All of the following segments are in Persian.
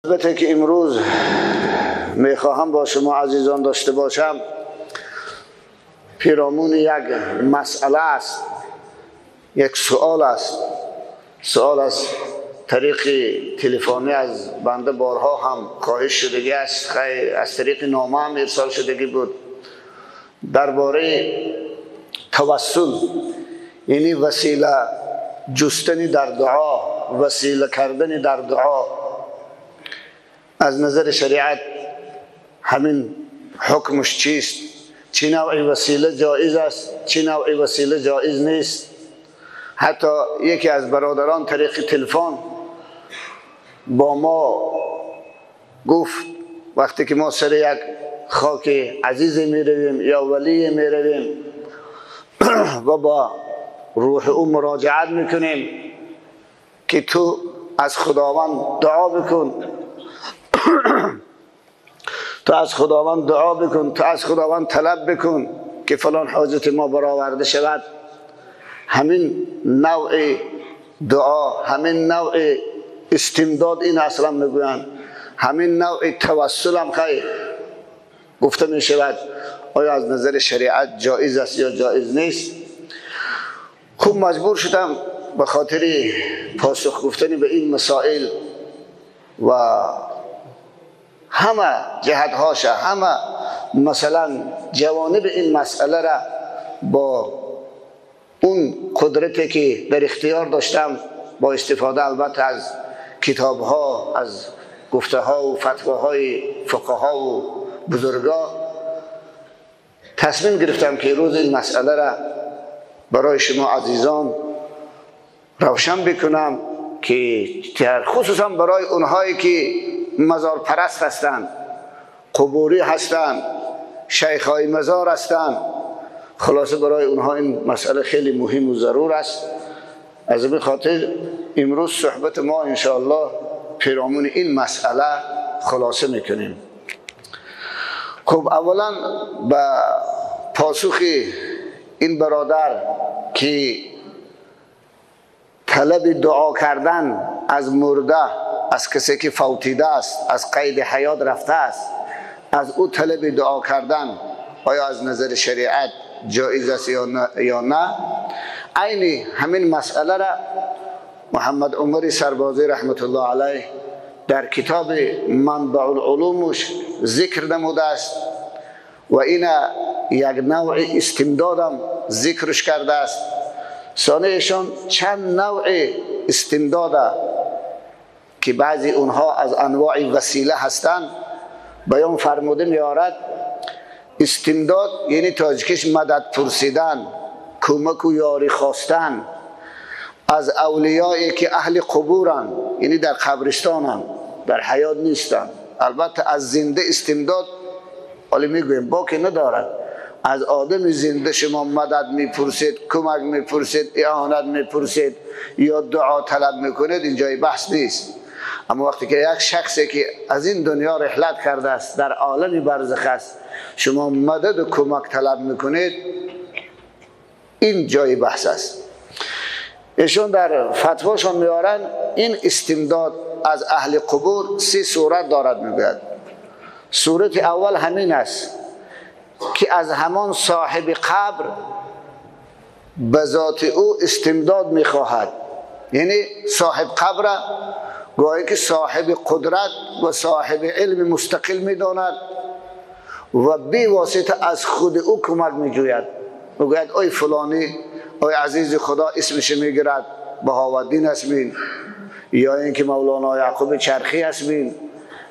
البته که امروز میخواهم با شما عزیزان داشته باشم پیرامون یک مسئله است، یک سوال است. سوال از طریق تلفنی از بنده بارها هم خواهش شدگی است، از طریق نامه هم ارسال شدگی بود درباره توسل، یعنی وسیله جستنی در دعا، وسیله کردن در دعا. از نظر شریعت همین حکمش چیست؟ چه نوع وسیله جایز است، چه نوع وسیله جایز نیست؟ حتی یکی از برادران طریق تلفن با ما گفت وقتی که ما سر یک خاک عزیز می رویم یا ولی می رویم و با روح او مراجعت میکنیم که تو از خداوند دعا بکن، تو از خداوند دعا بکن، تو از خداوند طلب بکن که فلان حاجت ما برآورده شود. همین نوع دعا، همین نوع استمداد، این اصلا میگویند همین نوع توسل هم خیلی گفته می شود. آیا از نظر شریعت جایز است یا جایز نیست؟ خوب مجبور شدم به خاطر پاسخ گفتن به این مسائل و همه جهتهاش، همه مثلا جوانب این مسئله را با اون قدرتی که در اختیار داشتم، با استفاده البته از کتاب ها، از گفته ها و فتواهای فقها و بزرگا، تصمیم گرفتم که روز این مسئله را برای شما عزیزان روشن بکنم که خصوصا برای اونهایی که مزار پرست هستند، قبوری هستند، شیخای مزار هستند. خلاصه برای اونها این مسئله خیلی مهم و ضرور است. از این خاطر امروز صحبت ما انشاءالله پیرامون این مسئله خلاصه میکنیم. خب اولا به پاسخ این برادر که طلب دعا کردن از مرده، از کسی که فوتیده است، از قید حیات رفته است، از او طلب دعا کردن آیا از نظر شریعت جایز است یا نه؟ عین همین مسئله را محمد عمر سربازی رحمت الله علیه در کتاب منبع العلومش ذکر نموده است و این یک نوع استمدادم ذکرش کرده است. ثانیشان چند نوع استمداد که بعضی اونها از انواع وسیله هستند بیان فرموده میارد. استمداد یعنی تاجیکش مدد پرسیدن، کمک و یاری خواستن از اولیایی که اهل قبورن، یعنی در قبرستانن، در حیات نیستن. البته از زنده استمداد ولی میگویم باقی ندارد. از آدم زنده شما مدد میپرسید، کمک میپرسید، اعانت میپرسید یا دعا طلب میکنید، اینجای بحث نیست. اما وقتی که یک شخصی که از این دنیا رحلت کرده است، در عالم برزخ است، شما مدد و کمک طلب میکنید، این جای بحث است. ایشون در فتواشون میارن این استمداد از اهل قبور 3 صورت دارد میگوید. صورت اول همین است که از همان صاحب قبر به ذات او استمداد میخواهد، یعنی صاحب قبر گویا که صاحب قدرت و صاحب علم مستقل میداند و بی واسطه از خود او کمک میجوید. میگوید ای فلانی، ای عزیز خدا، اسمش میگیرد بهاءالدین اسمین یا اینکه مولانا یعقوب چرخی اسمین،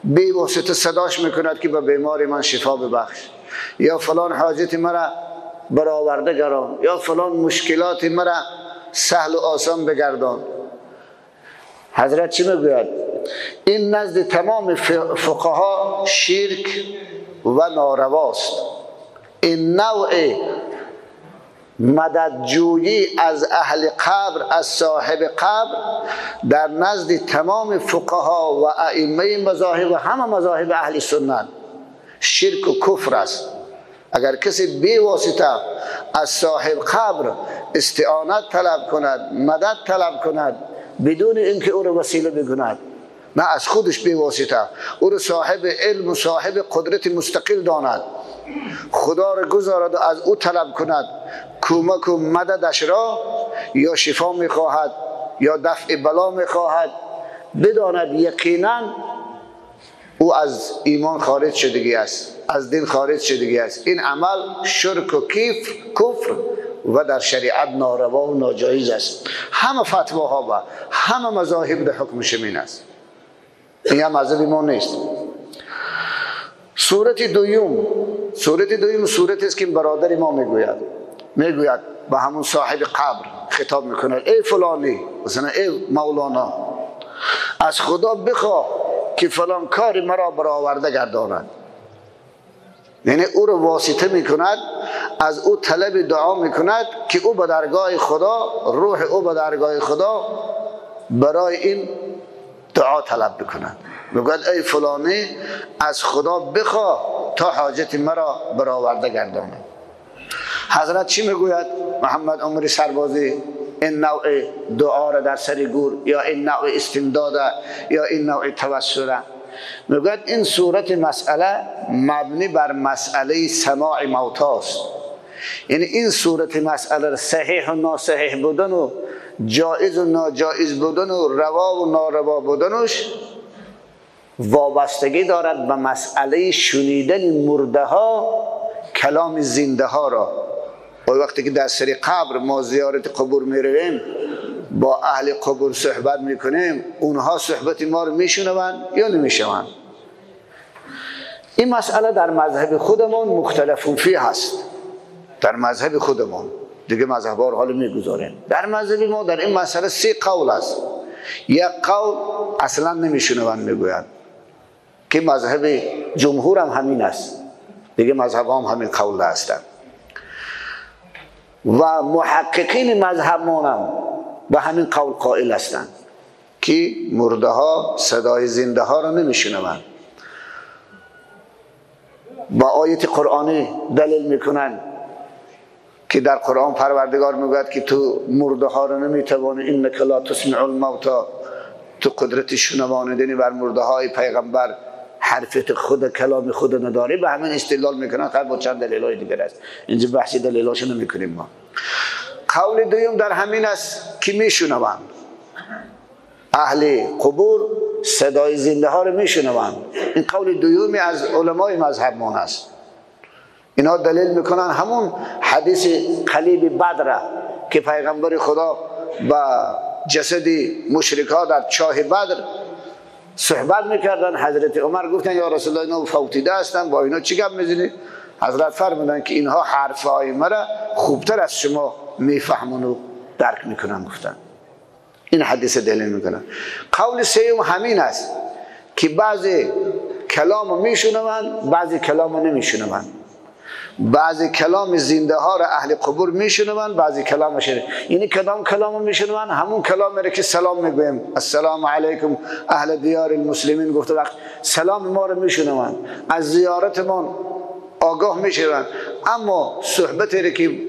بی واسطه صداش میکند که به بیمار من شفا ببخش، یا فلان حاجت مرا برآورده گران، یا فلان مشکلات مرا سهل و آسان بگردان. حضرت چی میگوید؟ این نزد تمام فقها شرک و نارواست. این نوع مددجویی از اهل قبر، از صاحب قبر، در نزد تمام فقها و ائمه مذاهب و همه مذاهب اهل سنت شرک و کفر است. اگر کسی بی واسطه از صاحب قبر استعانت طلب کند، مدد طلب کند، بدون اینکه او را وسیله بگوید، نه از خودش بی واسطه، او رو صاحب علم و صاحب قدرت مستقل داند، خدا را گذارد و از او طلب کند کمک و مددش را، یا شفا میخواهد یا دفع بلا میخواهد، بداند یقینا او از ایمان خارج شدگی است، از دین خارج شدگی است. این عمل شرک و کفر و در شریعت ناروا و ناجایز است. همه فتواها و همه مذاهب در حکمش این است. این هم مذهب ما نیست. صورت دویم صورت است که برادر ما میگوید به همون صاحب قبر خطاب میکنه: ای فلانی، مثلا ای مولانا، از خدا بخواه که فلان کار مرا برآورده گرداند. یعنی او رو واسطه میکند، از او طلب دعا میکند که او به درگاه خدا، روح او به درگاه خدا برای این دعا طلب بکند. میگوید ای فلانی از خدا بخواه تا حاجت مرا برآورده گرداند. حضرت چی میگوید؟ محمد عمری سربازی این نوع دعا را در سر گور، یا این نوع استمداد، یا این نوع توسل، میگوید این صورت مسئله مبنی بر مسئله سماع موتاست. یعنی این صورت مسئله صحیح و ناصحیح بودن و جائز و ناجائز بودن و روا و ناروا بودنش وابستگی دارد به مسئله شنیدن مرده ها کلام زنده ها را. و وقتی که در سر قبر ما زیارت قبور میرویم، با اهل قبور صحبت میکنیم، اونها صحبت ما رو میشنوند یا نمیشنوند. این مسئله در مذهب خودمون مختلف فیه هست. در مذهب خودمون دیگه مذهب ها رو حالا میگذاریم. در مذهب ما در این مسئله 3 قول است. یک قول اصلا نمیشنوند میگوید که مذهب جمهور هم همین است، دیگه مذهب هم همین قول هستند. و محققین مذهب ما هم به همین قول قائل هستند که مرده ها صدای زنده ها را نمیشنوند. با آیت قرآنی دلیل میکنند که در قرآن پروردگار میگوید که تو مرده ها را نمیتوانی، انک لا تسمع الموتى، تو قدرت شنوانیدنی بر مرده های پیغمبر حرفت خود کلام خود نداری. به همین استدلال میکنن. خیلی با چند دلیل های دیگر است، اینجا بحثی دلیلاشو نمیکنیم ما. قول دوم در همین است که میشنوند، اهل قبور صدای زنده ها رو میشنوند. این قول دومی از علمای مذهب ما است. اینا دلیل میکنن همون حدیث قلیب بدر که پیغمبر خدا با جسد مشرکا در چاه بدر صحبت میکردن. حضرت عمر گفتن یا رسول الله اینا فوتیده هستن، با اینا چی گپ میزنی؟ حضرت فرمودن که اینها حرفهای مرا خوبتر از شما میفهمن و درک میکنن. گفتن این حدیث دلیل میکنن. قول سوم همین است که بعضی کلام میشنوند، بعضی کلام نمیشنوند. بعضی کلام زنده ها را اهل قبور میشنوند، بعضی کلامش، یعنی کلام میشنوند همون کلام را که سلام میگویم السلام علیکم اهل دیار المسلمین، گفته وقت سلام ما رو میشنوند، از زیارتمان آگاه میشوند، اما صحبتی را که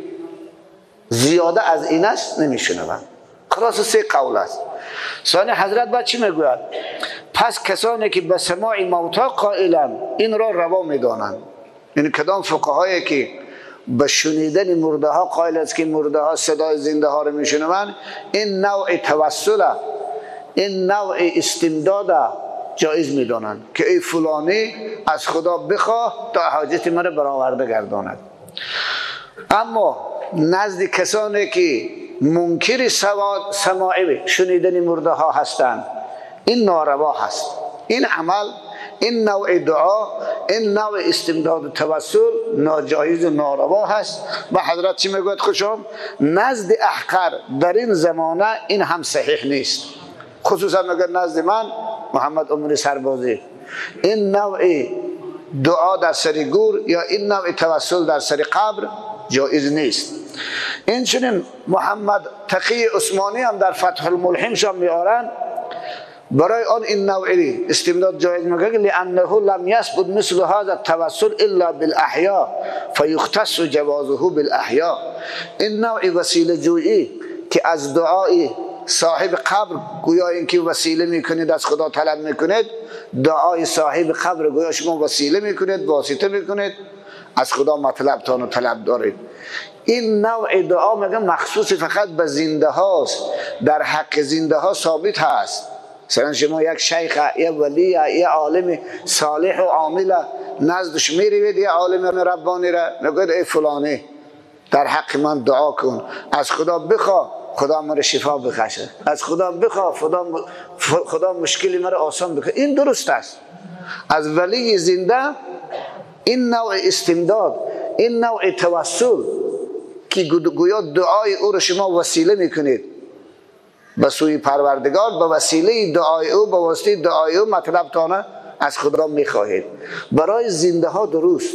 زیاده از این است نمیشنوند. خلاص 3 قول است. ثانی حضرت بعد چی میگوید؟ پس کسانی که به سماع موتی قائلند این را روا میدانند. یعنی کدام فقهایی که به شنیدن مرده ها قائل است که مرده ها صدای زنده ها رو میشنوند، این نوع توسل، این نوع استمداد جایز میدانند که ای فلانی از خدا بخواه تا حاجت من برآورده گرداند. اما نزد کسانی که منکر سماع شنیدن مرده ها هستند این ناروا هست. این عمل، این نوع دعا، این نوع استمداد و توسل ناجایز و ناروا هست. و حضرت چی میگوید خوشم؟ نزد احقر در این زمانه این هم صحیح نیست. خصوصا مگر نزد من محمد عمری سربازی این نوع دعا در سر گور یا این نوع توسل در سر قبر جایز نیست. این چنین محمد تقی عثمانی هم در فتح الملحم شان میارن برای آن این نوعی استمداد جایز میگه لانه لم یثبت مثل هذا التوسل الا بالاحیا فیختص جوازه بالاحیا. این نوع وسیله جویی که از دعای صاحب قبر گویا اینکه وسیله میکنید از خدا طلب میکنید، دعای صاحب قبر گویا شما وسیله میکنید، واسطه میکنید، از خدا مطلبتان و طلب دارید. این نوع دعا میگم مخصوص فقط به زنده هاست، در حق زنده ها ثابت هست. مثلا شما یک شیخ، یک ولی، یک عالم صالح و عامل نزدش میروید، یک عالم ربانی را میگوید ای فلانه در حق من دعا کن، از خدا بخوا خدا مرا شفا بخشه، از خدا بخوا خدا مشکلی مرا آسان بکنه. این درست است. از ولی زنده این نوع استمداد، این نوع توسل که گویا دعای او را شما وسیله میکنید به سوی پروردگار، به وسیله دعای او، به واسطه دعای او مطلبتان از خدا میخواهید. برای زنده ها درست،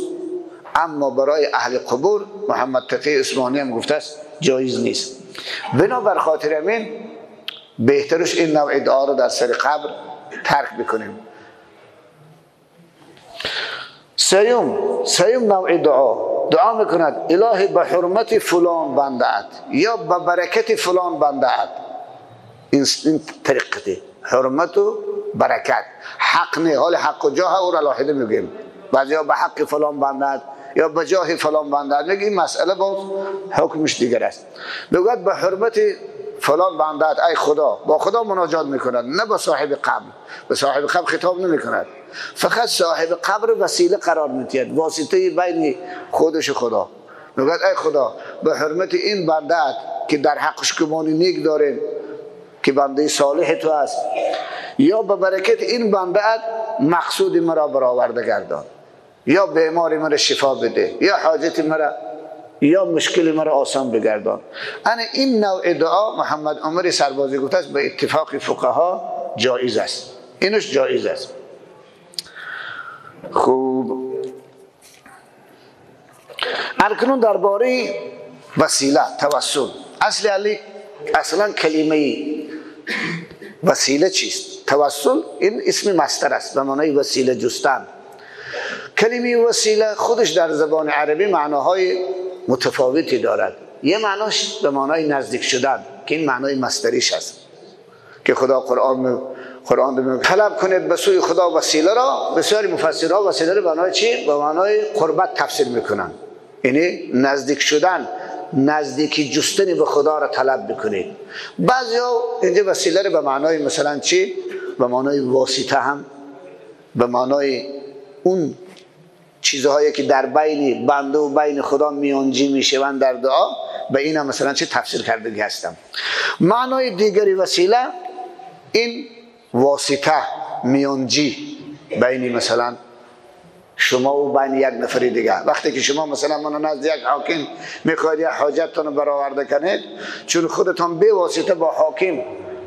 اما برای اهل قبور محمد تقی عثمانی هم گفته است جایز نیست. بنابر خاطر همین بهترش این نوع دعا رو در سر قبر ترک بکنیم. سیوم نوع دعا میکند الهی به حرمت فلان بنده‌ات یا به برکت فلان بنده‌ات. این طریقته حرمت و برکت، حق نه، حال حق و جاه او را لاحظه میگیم، بعضی ها به حق فلان بنده‌ات یا به جاه فلان بنده‌ات میگه، این مسئله باز حکمش دیگر است. میگوید به حرمت فلان بنده‌ات ای خدا، با خدا مناجات میکند، نه با صاحب قبر. به صاحب قبر خطاب نمیکند، فقط صاحب قبر وسیله قرار میدهد، واسطه بین خودش و خدا. میگوید ای خدا به حرمت این بنده‌ات که در حقش گمانی نیک داریم که بنده صالح تو است، یا به برکت این بنده‌ات مقصود مرا برآورده گردان، یا بیماری مرا شفا بده، یا حاجت مرا یا مشکل مرا آسان بگردان. این نوع دعا محمد عمر سربازی گفته است به اتفاق فقها جایز است، اینش جایز است. خوب، اکنون درباره وسیله توسل، اصلا کلمه وسیله چیست؟ توسل این اسم مصدر است به معنای وسیله جستن. کلمه وسیله خودش در زبان عربی معناهای متفاوتی دارد. یه معناش به معنای نزدیک شدن که این معنای مصدریش است که خدا قرآن میگه طلب کنید به سوی خدا وسیله را. بسیاری مفسرها وسیله را به معنای چی؟ به معنای قربت تفسیر میکنن، یعنی نزدیک شدن، نزدیکی جستن به خدا را طلب بکنید. بعضیا اینجا وسیله را به معنای مثلا چی؟ به معنای واسطه هم، به معنای اون چیزهایی که در بین بنده و بین خدا میانجی میشوند در دعا، به این هم مثلا چی تفسیر کردگی هستم. معنای دیگری وسیله این واسطه، میانجی بین مثلا شما و بین یک نفر دیگه. وقتی که شما مثلا من نزد یک حاکم میخواید یک حاجتتون برآورده کنید، چون خودتان به واسطه با حاکم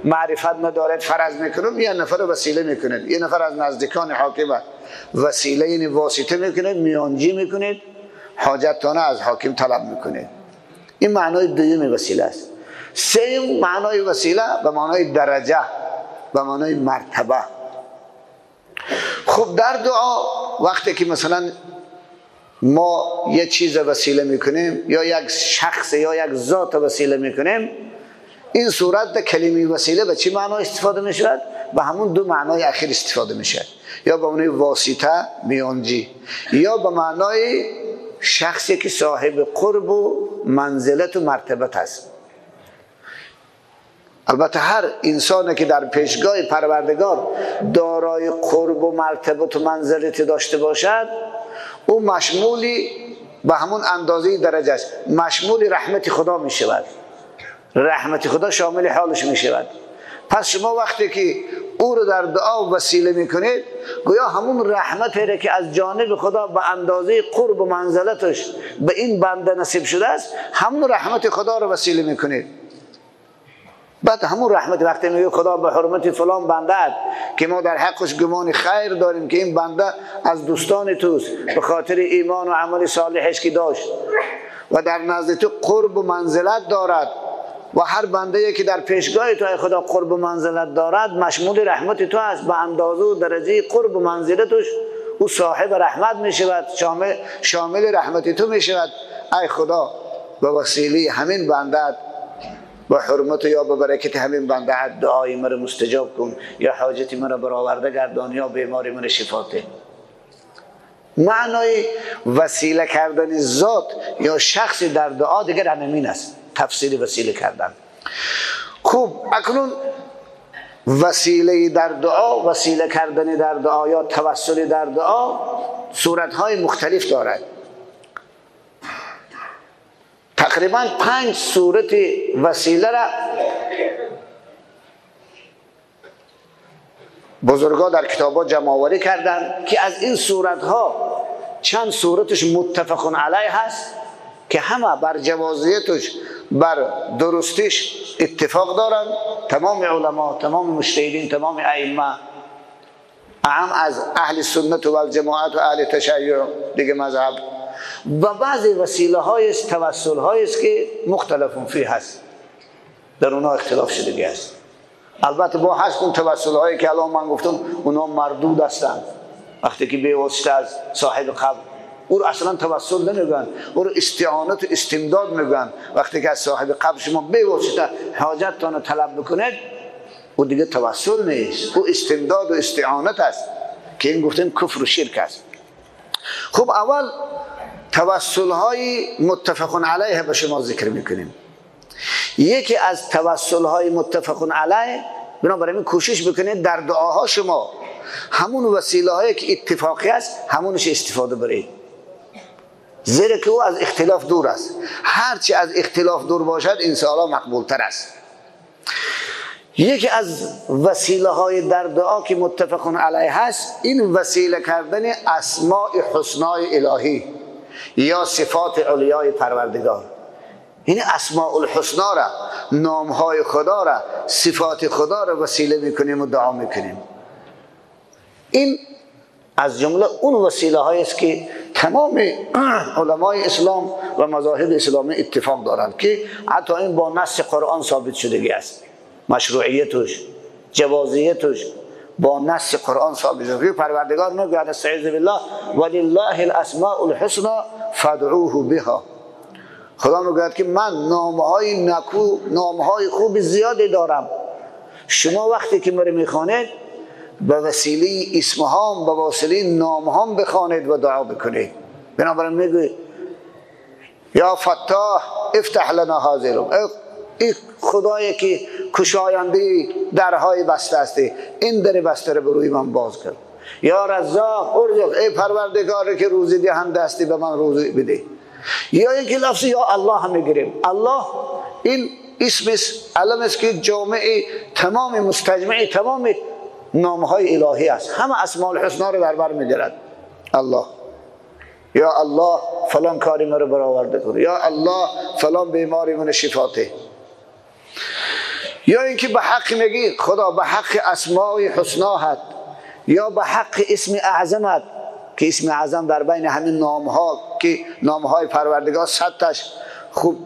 معرفت ندارید، فرض میکنید یه نفر وسیله میکنید، یه نفر از نزدیکان حاکم وسیله یعنی واسطه میکنید، میانجی میکنید، حاجتتان از حاکم طلب میکنید. این معنای دوم وسیله است. سوم معنای وسیله به معنای درجه، به معنای مرتبه. خب در دعا وقتی که مثلا ما یه چیز وسیله میکنیم یا یک شخص یا یک ذات وسیله میکنیم، این صورت کلمه وسیله به چی معنا استفاده میشود؟ به همون دو معنای اخیر استفاده میشه، یا به معنای واسطه میانجی، یا به معنای شخصی که صاحب قرب و منزلت و مرتبت است. البته هر انسانی که در پیشگاه پروردگار دارای قرب و مرتبت و منزلت داشته باشد، او مشمولی به همون اندازه درجه است، مشمول رحمت خدا می شود، رحمت خدا شامل حالش می شود. پس شما وقتی که او رو در دعا وسیله می کنید، گویا همون رحمتی را که از جانب خدا به اندازه قرب و منزلتش به این بنده نصیب شده است، همون رحمت خدا رو وسیله می کنید. بعد همون رحمت وقتی میگه خدا به حرمت فلان بنده که ما در حقش گمان خیر داریم که این بنده از دوستان توست به خاطر ایمان و عمل صالحش که داشت و در نزد تو قرب و منزلت دارد، و هر بنده که در پیشگاه تو ای خدا قرب و منزلت دارد مشمول رحمت تو است، به اندازه و درجه قرب و منزلتش او صاحب رحمت می شود، شامل رحمت تو می شود. ای خدا به وسیله همین بنده با حرمت یا به برکت همین بنده دعای مرا مستجاب کن، یا حاجتی مرا برآورده گردان، یا بیماری مرا شفاته. معنای وسیله کردن ذات یا شخصی در دعا دیگر همین است، تفسیر وسیله کردن. خوب، اکنون وسیله در دعا، وسیله کردن در دعا یا توسل در دعا صورتهای مختلف دارد. تقریبا 5 صورت وسیله را بزرگا در کتابا جمع آوری کردن که از این صورتها چند صورتش متفق علیه هست که همه بر جوازیتش، بر درستیش اتفاق دارن. تمام علما، تمام مجتهدین، تمام ائمه، اعم از اهل سنت و الجماعت و اهل تشیع دیگه مذهب. و بعضی وسیله های است، توسل های است که مختلف فیه هست، در اونها اختلاف شدگی است. البته با هست اون توسل هایی که الان من گفتم اونها مردود هستند. وقتی که به واسطه از صاحب قبر، او رو اصلا توسل نمیگن، او رو استعانت و استمداد میگن. وقتی که از صاحب قبر شما به واسطه حاجتتان طلب بکنید، او دیگه توسل نیست، او استمداد و استعانت است که این گفتیم کفر و شرک است. خب اول توسل های متفق علیه به شما ذکر میکنیم. یکی از توسل های متفق علیه، بنابراین کوشش بکنید در دعاها شما همون وسیله هایی که اتفاقی است همونش استفاده برید، زیرا که او از اختلاف دور است. هرچی از اختلاف دور باشد انشاءالله مقبول تر است. یکی از وسیله های در دعا که متفق علیه هست، این وسیله کردن اسماء حسنای الهی یا صفات علیای پروردگار. یعنی اسماء الحسنا را، نامهای خدا را، صفات خدا را وسیله میکنیم و دعا میکنیم. این از جمله اون وسیله هایی است که تمام علمای اسلام و مذاهب اسلامی اتفاق دارند که حتی این با نص قرآن ثابت شدگی است. مشروعیتش، جوازیتش با نص قرآن ثابت شده. پروردگار میگه استعیذ بالله ولله الاسماء الحسنى فادعوه بها. خدا میگه که من نامهای نکو، نامهای خوب زیادی دارم، شما وقتی که مرا میخوانید به وسیله اسمهام، به وسیله نامهام بخوانید و دعا بکنید. بنابراین میگه یا فتاح افتح لنا هذا، این خدایی که کشاینده درهای بسته است، این در بسته رو به روی من باز کرد. یا رزاق ارزق، ای پروردگاری که روزی دهنده هستی به من روزی بده. یا اینکه لفظ یا الله هم میگیریم. الله این اسم است، علم است که جامع تمام مستجمع تمام نامهای الهی است. همه اسماء الحسنا رو در بر میگیرد. الله، یا الله فلان کاری مرا برآورده کن، یا الله فلان بیماری من شفاته. یا اینکه به حق میگی خدا به حق اسماء حسنا هست، یا به حق اسم اعظمت که اسم اعظم در بین همین نامها که نامهای پروردگار 100 تاش خوب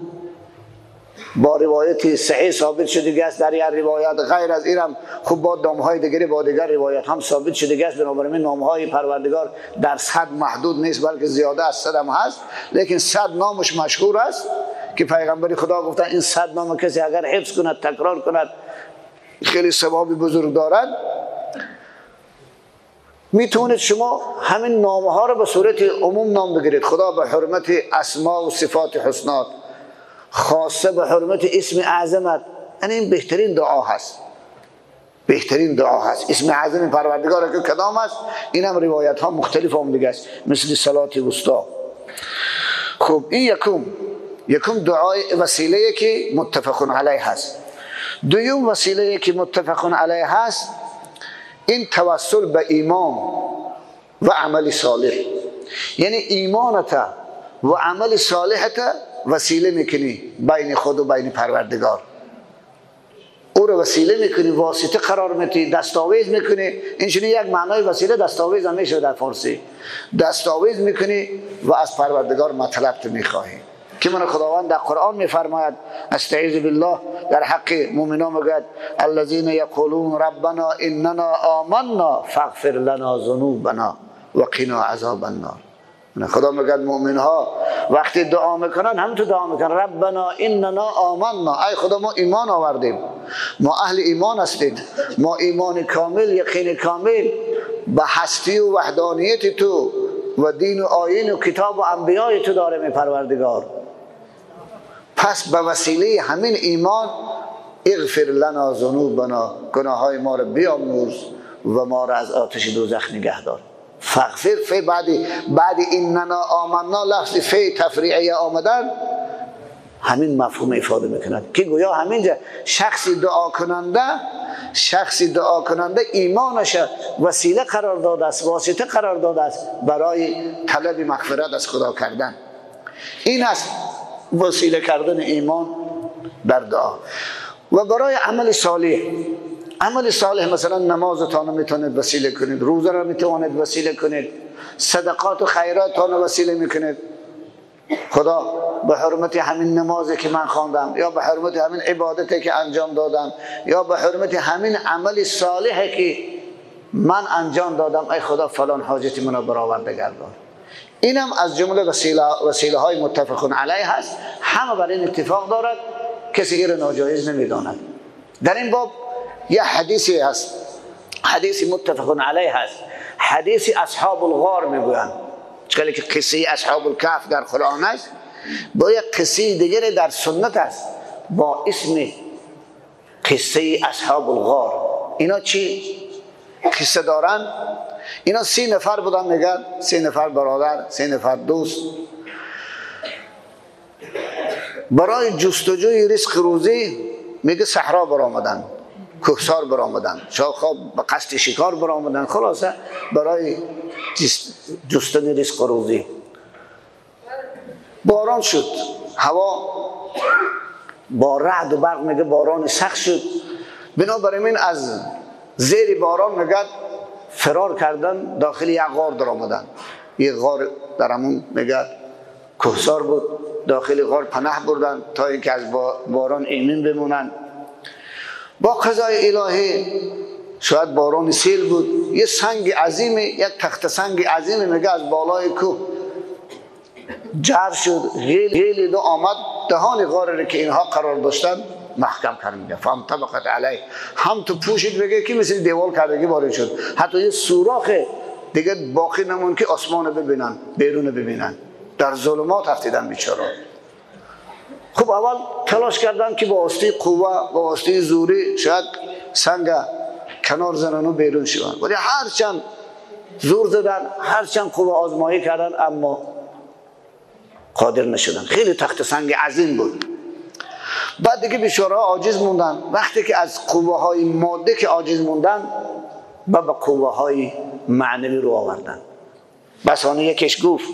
با روایت صحیح ثابت شده است. در یک روایت غیر از اینم خوب با نامهای دیگری با دیگر روایت هم ثابت شده است. بنابراین نامهای پروردگار در 100 محدود نیست، بلکه زیاده از 100 هم هست، لیکن 100 نامش مشهور است که پیغمبر خدا گفتن این 100 نام کسی اگر حفظ کند، تکرار کند، خیلی ثواب بزرگ دارد. میتونید شما همین نامها رو به صورت عموم نام بگیرید. خدا به حرمت اسماء و صفات حسنات، خاصه به حرمت اسم اعظمت، یعنی این بهترین دعا هست، بهترین دعا هست. اسم اعظم پروردگار که کدام است، این هم روایت ها مختلف هم دیگه است، مثل صلات وسطا. خب این یکم دعای وسیله که متفق علیه هست. دوم وسیله که متفق علیه هست، این توسل به ایمان و عمل صالح. یعنی ایمانت و عمل صالحت وسیله میکنی بین خود و بین پروردگار، او رو وسیله میکنی، واسطه قرار میدی، دستاویز میکنی. اینجوری یک معنای وسیله دستاویز هم میشه در فارسی. دستاویز میکنی و از پروردگار مطلب تو میخواهی که من خداوند در قرآن میفرماید استعیذ بالله در حق مؤمنان میگه الذين يقولون ربنا اننا آمنا فاغفر لنا ذنوبنا وقنا عذاب النار. خدا میگه مؤمن ها وقتی دعا میکنن هم تو دعا میکنن ربنا اننا آمنا، ای خدا ما ایمان آوردیم، ما اهل ایمان هستیم، ما ایمان کامل، یقین کامل به هستی و وحدانیت تو و دین و آیین و کتاب و انبیای تو داریم پروردگار. پس به وسیله همین ایمان اغفر لنا ذنوبنا، گناههای ما را بیامرز و ما را از آتش دوزخ نگه دار. فغفر فی بعد ایننا آمنا، لفظ فی تفریعی آمدن همین مفهوم افاده میکند که گویا همینجا شخصی دعا کننده ایمانش وسیله قرار داده است، واسطه قرار داده است برای طلب مغفرت از خدا کردن. این است وسیله کردن ایمان در دعا. و برای عمل صالح مثلا نمازتان رو میتونید وسیله کنید، روزه رو میتونید وسیله کنید، صدقات و خیراتتان رو وسیله میکنید. خدا به حرمت همین نمازی که من خواندم، یا به حرمت همین عبادتی که انجام دادم، یا به حرمت همین عمل صالحی که من انجام دادم، ای خدا فلان حاجت منو برآورده گردان. اینم از جمله وسیله های متفق علیه هست، همه بر این اتفاق دارد، کسی این را ناجایز نمیداند. در این باب یه حدیثی هست، حدیثی متفق علیه هست، حدیث اصحاب الغار میگویند، چون که قصه اصحاب الکهف در قرآن است، با یک قصه دیگری در سنت است با اسم قصه اصحاب الغار. اینا چی قصه دارن؟ اینا 30 نفر بودن، میگن 3 نفر برادر، 3 نفر دوست، برای جستجوی رزق روزی میگه صحرا برآمدن، کوهسار برآمدن، شاخا به قصد شکار برآمدن، خلاصه برای جستن رزق روزی. باران شد، هوا با رعد و برق میگه باران سخت شد، بنابراین از زیر باران میگه فرار کردن، داخل یک غار در آمدن. یک غار در همون میگه کوهسار بود، داخل غار پناه بردن تا اینکه از باران ایمن بمونن. با قضای الهی شاید باران سیل بود، یه سنگ عظیم، یک تخت سنگ عظیم میگه از بالای کوه جر شد، غیل دو آمد، دهان غار را که اینها قرار داشتن محکم کرد. میگه فهم طبقت علیه، هم تو پوشید بگه که مثل دیوال کردگی وارد شد، حتی یه سوراخ دیگه باقی نمون که آسمان ببینن، بیرون ببینن. در ظلمات افتیدن بیچارا. خب اول تلاش کردن که با واسطه قوه، با واسطه زوری شاید سنگ کنار زنن و بیرون شدن، ولی هرچند زور زدن، هرچند قوه آزمایی کردن، اما قادر نشدن. خیلی تخت سنگ عظیم بود. بعد دیگه بیچاره عاجز موندن. وقتی که از قوه های ماده که عاجز موندن، به قوه های معنوی رو آوردن. بسانه یکیش گفت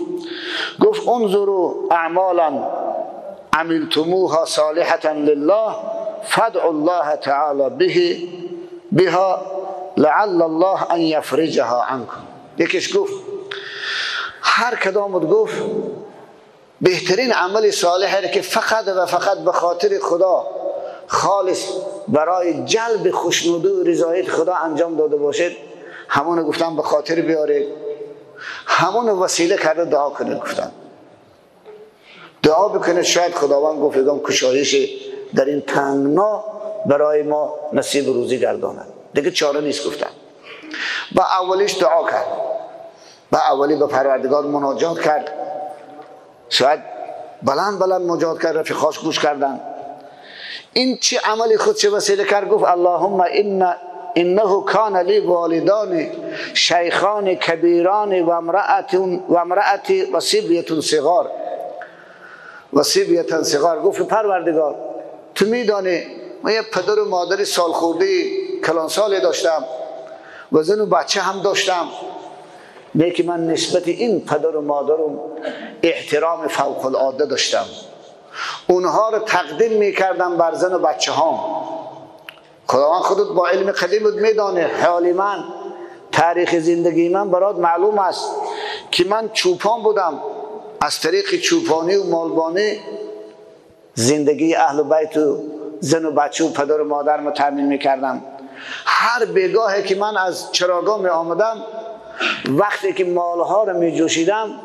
انظروا اعمالا عملتموها صالحة لله فادعوا الله تعالی بها لعل الله ان یفرجها عنکم. یکیش گفت هر کدامت گفت بهترین عمل صالحی که فقط و فقط به خاطر خدا خالص برای جلب خوشنودی و رضایت خدا انجام داده باشد، همون گفتن به خاطر بیارید، همون وسیله کرده دعا کنید. گفتن دعا بکنید، شاید خداوند گفتگم کشایش در این تنگنا برای ما نصیب روزی گرداند. دیگه چاره نیست. گفتن با اولیش دعا کرد، با اولی به پروردگار مناجات کرد، شاید بلند مناجات کرد، رفیقاش گوش کردن. این چه عملی خود چه وسیله کرد؟ گفت اللهم انه کان لی والدان شیخان کبیران و امرأتی و صبیة صغار. گفت پروردگار تو میدانی من یه پدر و مادر سال خورده کلان سالی داشتم و زن و بچه هم داشتم، نه که من نسبت این پدر و مادرم احترام فوق العاده داشتم، اونها رو تقدیم میکردم بر زن و بچه هام. خداوند خودت با علم قدیمت میدانه، حالی من، تاریخ زندگی من برات معلوم است که من چوپان بودم، از طریق چوپانی و مالبانی زندگی اهل بیت و زن و بچه و پدر و مادر رو تامین میکردم. هر بگاهی که من از چراگاه می آمدم، وقتی که مالها رو می جوشیدم،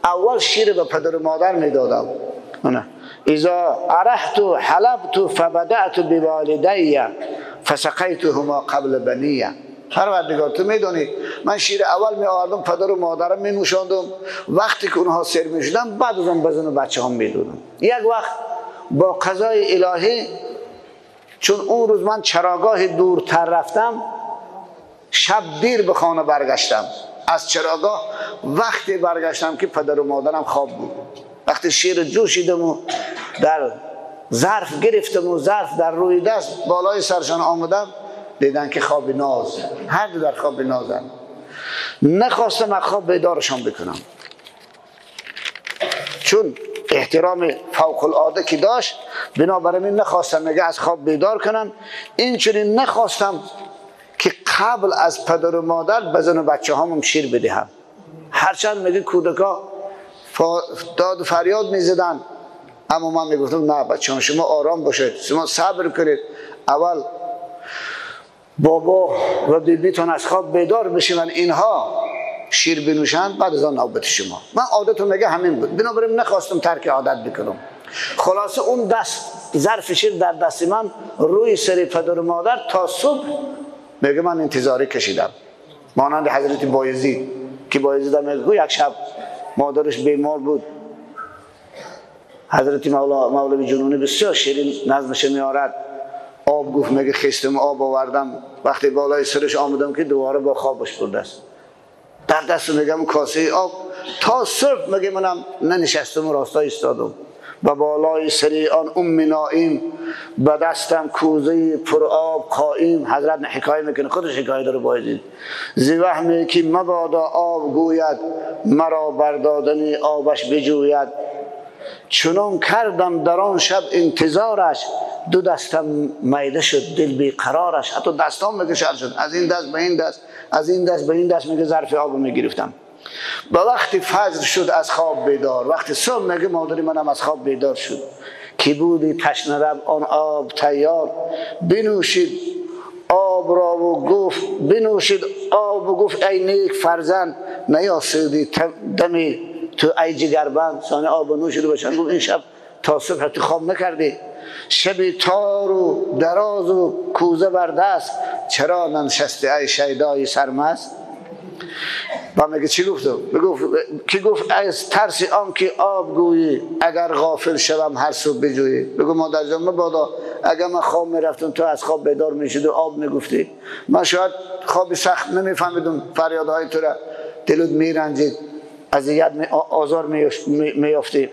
اول شیر به پدر و مادر میدادم. اذا ارحت حلبت فبدأت بوالدی فسقیتهما قبل بنی. پروردگار تو میدونی من شیر اول می آوردم پدر و مادرم می نوشاندم، وقتی که اونها سیر می شدن بعد از اون بزن و بچه هم می دادم. یک وقت با قضای الهی، چون اون روز من چراگاه دورتر رفتم، شب دیر به خانه برگشتم. از چراگاه وقتی برگشتم که پدر و مادرم خواب بود. وقتی شیر جوشیدم و در ظرف گرفتم و ظرف در روی دست بالای سرشان آمدم، دیدن که خواب ناز، هر دو در خواب نازن. نخواستم از خواب بیدارشان بکنم، چون احترام فوق العاده که داشت، بنابراین نخواستم میگه از خواب بیدار کنم. این چنین نخواستم که قبل از پدر و مادر بزن و بچه هم شیر بدهم. هرچند میگه کودکا داد و فریاد میزدن، اما من میگفتم نه بچه هم شما آرام باشید، شما صبر کنید، اول بابا و بیبیتون از خواب بیدار بشین اینها شیر بنوشند، بعد از آن نوبت شما. من عادتم میگه همین بود، بنابراین نخواستم ترک عادت بکنم. خلاصه اون دست ظرف شیر در دست من روی سر پدر و مادر تا صبح میگه من انتظاری کشیدم، مانند حضرت بایزید که بایزید میگه یک شب مادرش بیمار بود، حضرت مولوی جنونی بسیار شیرین نظمش میارد، آب گفت میگه خستم آب آوردم، وقتی بالای سرش آمدم که دوباره با خوابش برده است، در دست میگم کاسه آب تا صبح میگه منم ننشستم و راستا ایستادم و بالای سری آن نائیم به دستم کوزه پر آب قائم. حضرت حکایه میکنه، خودش حکایه داره بایزید، زی وهمی که مبادا آب گوید مرا بردادنی آبش بجوید، چنان کردم در آن شب انتظارش دو دستم میده شد دل بیقرارش. حتی دستام میگه شل شد، از این دست به این دست، از این دست به این دست، میگه ظرف آب میگرفتم. با وقتی فجر شد از خواب بیدار، وقتی صبح میگه مادری منم از خواب بیدار شد که بودی تشنه لب آن آب تیار، بنوشید آب را و گفت بنوشید آب و گفت ای نیک فرزند نیاسودی دمی تو ای جگربند. ثانیه آب نوشید و بچن گفت این شب تا صبح تو خواب نکردی، شبی تار و دراز و کوزه بر دست، چرا ننشستی ای شیدای سرمست. و میگه چی گفتم؟ کی گفت از ترس آن که آب گویی اگر غافل شوم هر صبح بجویی. بگو مادر جان مبادا اگر من خواب میرفتم تو از خواب بیدار میشد و آب میگفتی، من شاید خواب سخت نمیفهمیدم فریادهای تو را، دلت میرنجید، اذیت آزار میافتی.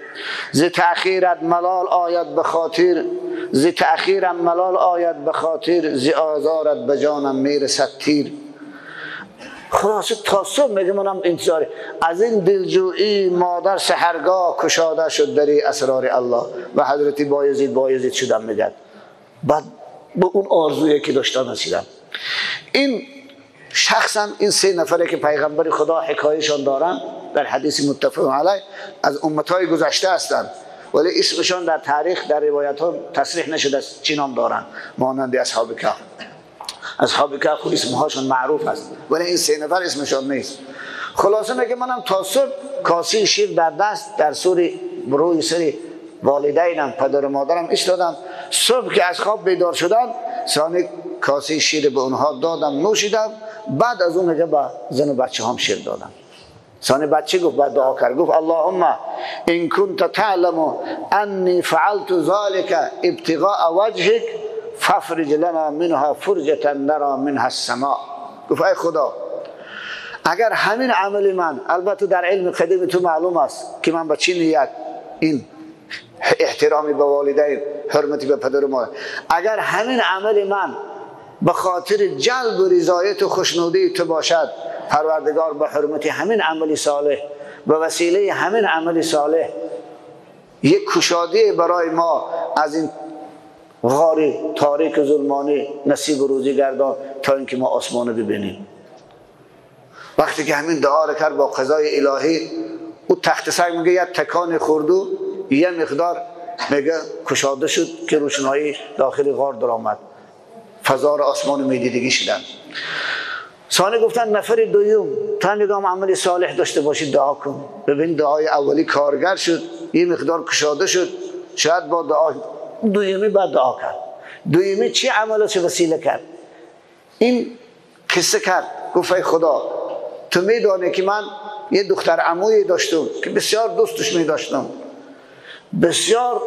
ز تأخیرت ملال آید به خاطر، ز تأخیرم ملال آید به خاطر، ز آزارت به جانم میرسد تیر. خلاصه تا صبح میگه منم انتظاری. از این دلجویی مادر سحرگاه کشاده شد دری اسرار الله. و حضرت بایزید شدم میگه بعد به اون آرزویی که داشتم رسیدم. این شخصا این سه نفره که پیغمبر خدا حکایشان دارن در حدیث متفق علیه از امتهای گذشته هستند، ولی اسمشان در تاریخ در روایت ها تصریح نشده است چی نام دارن، مانند اصحاب کهف. اصحاب کهف اسمهاشون معروف است ولی این سه نفر اسمشان نیست. خلاصه میگه منم تا صبح کاسه شیر در دست در روی سری والدینم پدر و مادرم ایستادم. صبح که از خواب بیدار شدن ثانی کاسه شیر به اونها دادم نوشیدم. بعد از اون میگه با زن و بچه هم شیر دادم. ثانی بچه گفت بعد دعا کرد گفت اللهم ان كنت تعلم انی فعلت ذلك ابتغاء وجهك فافرج لنا منها فرجة نرى منها السماء. گفت ای خدا اگر همین عمل من، البته در علم قدیم تو معلوم است که من با چی نیت این احترامی به والدین، حرمتی به پدر و مادر، اگر همین عمل من به خاطر جلب و رضایت و خوشنودی تو باشد، پروردگار به حرمت همین عمل صالح، به وسیله همین عمل صالح یک کشادی برای ما از این غار تاریک ظلمانی نصیب و روزی گردان تا اینکه ما آسمان ببینیم. وقتی که همین دعا را کرد با قضای الهی، او تخت سنگ میگه یک تکان خوردو یه مقدار میگه کشاده شد که روشنایی داخل غار در آمد، فضا را آسمان میدیدگی شدن. ثانی گفتن نفر دوم تا نگام عمل صالح داشته باشید دعا کن. ببین دعای اولی کارگر شد، یه مقدار کشاده شد، شاید با دعا دومی بعد دعا کرد. دومی چی عمل چه وسیله کرد؟ این قصه کرد، گفت ای خدا تو میدانی که من یه دختر عمویی داشتم که بسیار دوستش می داشتم، بسیار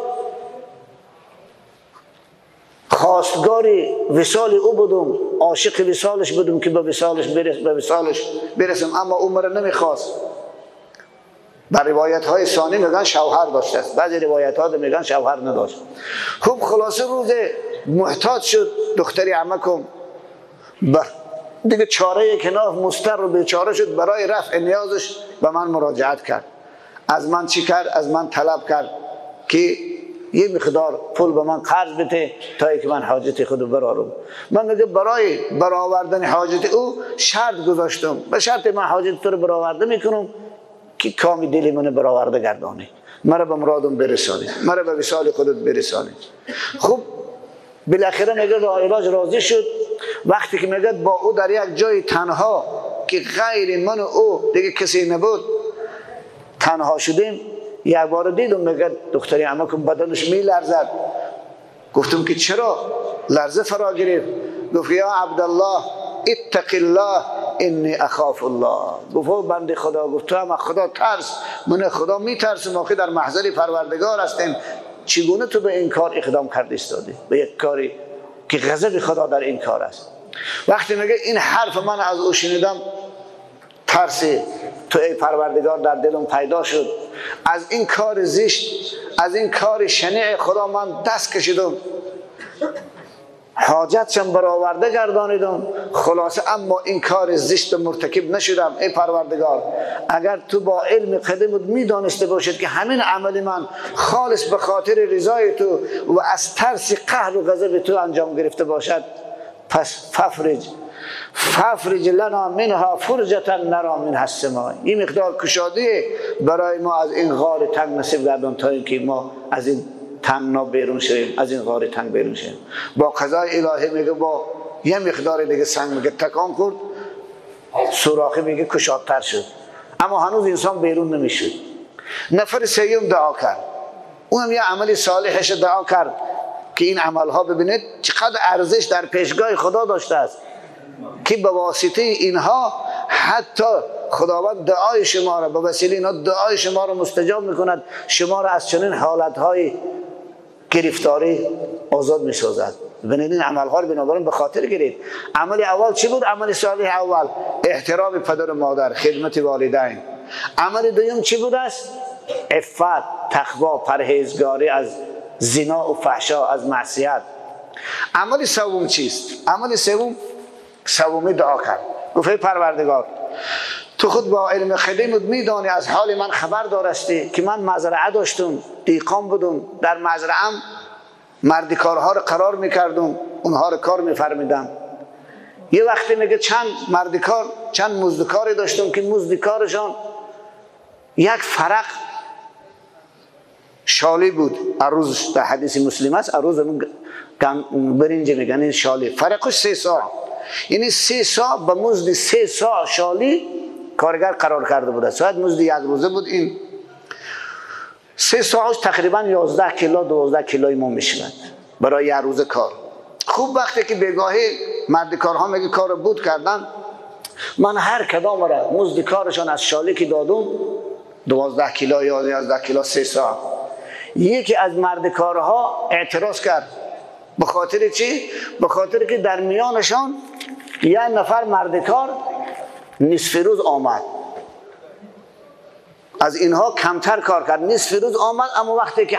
خواستگاری وصال او بودم، عاشق وصالش بودم که به وصالش برسم، اما او مرا نمیخواست. بر روایت های ثانی میگن شوهر داشته است، بعضی روایت ها میگن شوهر نداشت. خوب خلاصه روز محتاج شد دختری عمکم، دیگه چاره کنار مستر و بیچاره شد، برای رفع نیازش به من مراجعت کرد. از من چی کرد؟ از من طلب کرد که یه مقدار پول به من قرض بده تا ای که من حاجت خودو برارم. من میگه برای برآوردن حاجت او شرط گذاشتم، به شرط من حاجت تو رو برآورده میکنم که کامی دلی من برآورده گردانی، مرا به مرادم برسانی، مرا به وصال خودت برسانی. خب بالاخره میگه با علاج راضی شد. وقتی که میگه با او در یک جای تنها که غیر من و او دیگه کسی نبود تنها شدیم، یک بار دیدم میگه دختری عمکم بدنش میلرزد. گفتم که چرا؟ لرزه فرا گرفت. گفت یا عبدالله اتق الله انی اخاف الله. گفت بنده خدا، گفت تو هم خدا ترس، من خدا میترسم، آخه در محضر پروردگار هستیم. چگونه تو به این کار اقدام کرده استادی؟ به یک کاری که غضب خدا در این کار است. وقتی میگه این حرف من از او شنیدم، ترسی تو ای پروردگار در دلم پیدا شد. از این کار زشت، از این کار شنیع خدا من دست کشیدم، حاجتشم برآورده گردانیدم. خلاصه اما این کار زشت مرتکب نشدم. ای پروردگار اگر تو با علم قدیمت میدانسته باشد که همین عمل من خالص به خاطر رضای تو و از ترس قهر و غضب تو انجام گرفته باشد، پس ففرج لنا منها فرجة نرى منها السماء. این مقدار کشاده برای ما از این غار تنگ نصیب گردان تا اینکه ما از این تنگنا بیرون شویم، از این غار تنگ بیرون شویم. با قضای الهی میگه با یه مقدار دیگه سنگ میگه تکان کرد، سوراخی میگه کشادتر شد، اما هنوز انسان بیرون نمیشد. نفر سیوم دعا کرد، اونم یه عمل صالحش دعا کرد که این عملها ببینید چقدر ارزش در پیشگاه خدا داشته است که به واسطه اینها حتی خداوند دعای شما را، به وسیله اینها دعای شما را مستجاب میکند، شما را از چنین حالتهای گرفتاری آزاد میسازد. ببینید این عملها رو بنابراین به خاطر گیرید. عمل اول چی بود؟ عمل صالح اول احترام پدر و مادر، خدمت والدین. عمل دوم چی بود است؟ عفت، تقوا، پرهیزگاری از زنا و فحشا، از معصیت. عمل سوم چیست؟ عمل سومی دعا کرد، گفت ای پروردگار تو خود با علم قدیمت میدانی، از حال من خبر دارستی که من مزرعه داشتم، دیقان بودم، در مزرعه‌ام مردکارها رو قرار میکردم، اونها رو کار میفرمیدم. یه وقتی میگه چند مزدکاری داشتم که مزدکارشان یک فرق شالی بود، عروض در حدیث مسلم است، عروض برنج میگن این شالی، فرقش 3 ساعت، یعنی 3 ساعت به مزد 3 ساعت شالی کارگر قرار کرده بود. شاید مزد یک روزه بود، این 3 ساعتش تقریبا 11 کیلو 12 کیلوی ما میشود برای یک روز کار. خوب وقتی که بگاهی مردکارها میگه کار بود کردن، من هر کدام را مزد کارشان از شالی که دادم 12 کیلو یا 11 کیلو 3 ساعت. یکی از مردکارها اعتراض کرد. به خاطر چی؟ به خاطر که در میانشان یک نفر مردکار نصف روز آمد، از اینها کمتر کار کرد، نصف روز آمد، اما وقتی که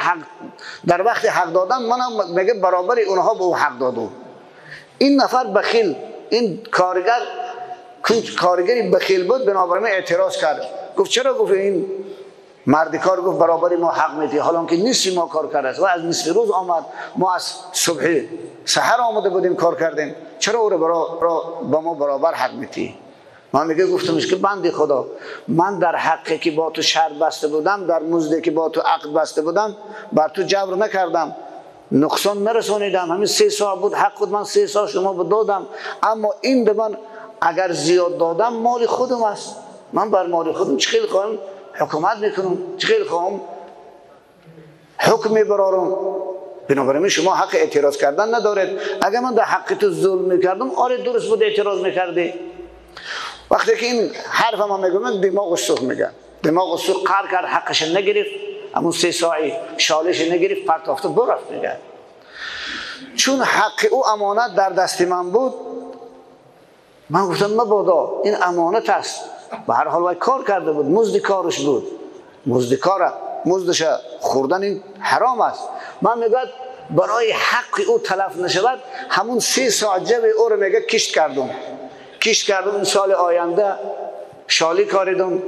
در وقت حق دادن منم میگه برابر اونها به او حق دادم. این نفر بخیل، این کارگری بخیل بود، بنابراین اعتراض کرد. گفت چرا؟ گفت این مردکار گفت برابر ما حق میدی، حالا که نصف ما کار کرده و از نصف روز آمد، ما از صبح سحر آمده بودیم کار کردیم، چرا او رو با ما برابر حق میدی؟ من میگه گفتمش که بنده خدا من در حقی که با تو شرط بسته بودم، در مزدی که با تو عقد بسته بودم، بر تو جبر نکردم، نقصان نرسانیدم، همین 3 ساعت بود حق خود من 3 ساعت شما بدادم، اما این به من اگر زیاد دادم مال خودم است، من بر مال خودم چخیل خواهم حکومت میکنم، چخیل خواهم حکم میبرارم. بنابراین شما حق اعتراض کردن ندارید. اگر من در حق تو ظلم میکردم آره درست بود اعتراض میکردی. وقتی که این حرف ما میگم من دماغ سوخت میگم، دماغ سوخت قهر کرد، حقش نگرفت، همون 3 ساعی شالش نگرفت، پرت افت برفت میگه. چون حق او امانت در دست من بود، من گفتم مبادا این امانت است. به هر حال وای کار کرده بود، مزد کارش بود، مزد کار، مزدش خوردن این حرام است. من میگم برای حق او تلف نشود همون 3 ساعت جب او رو میگه کشت کردم این سال آینده شالی کاریدم،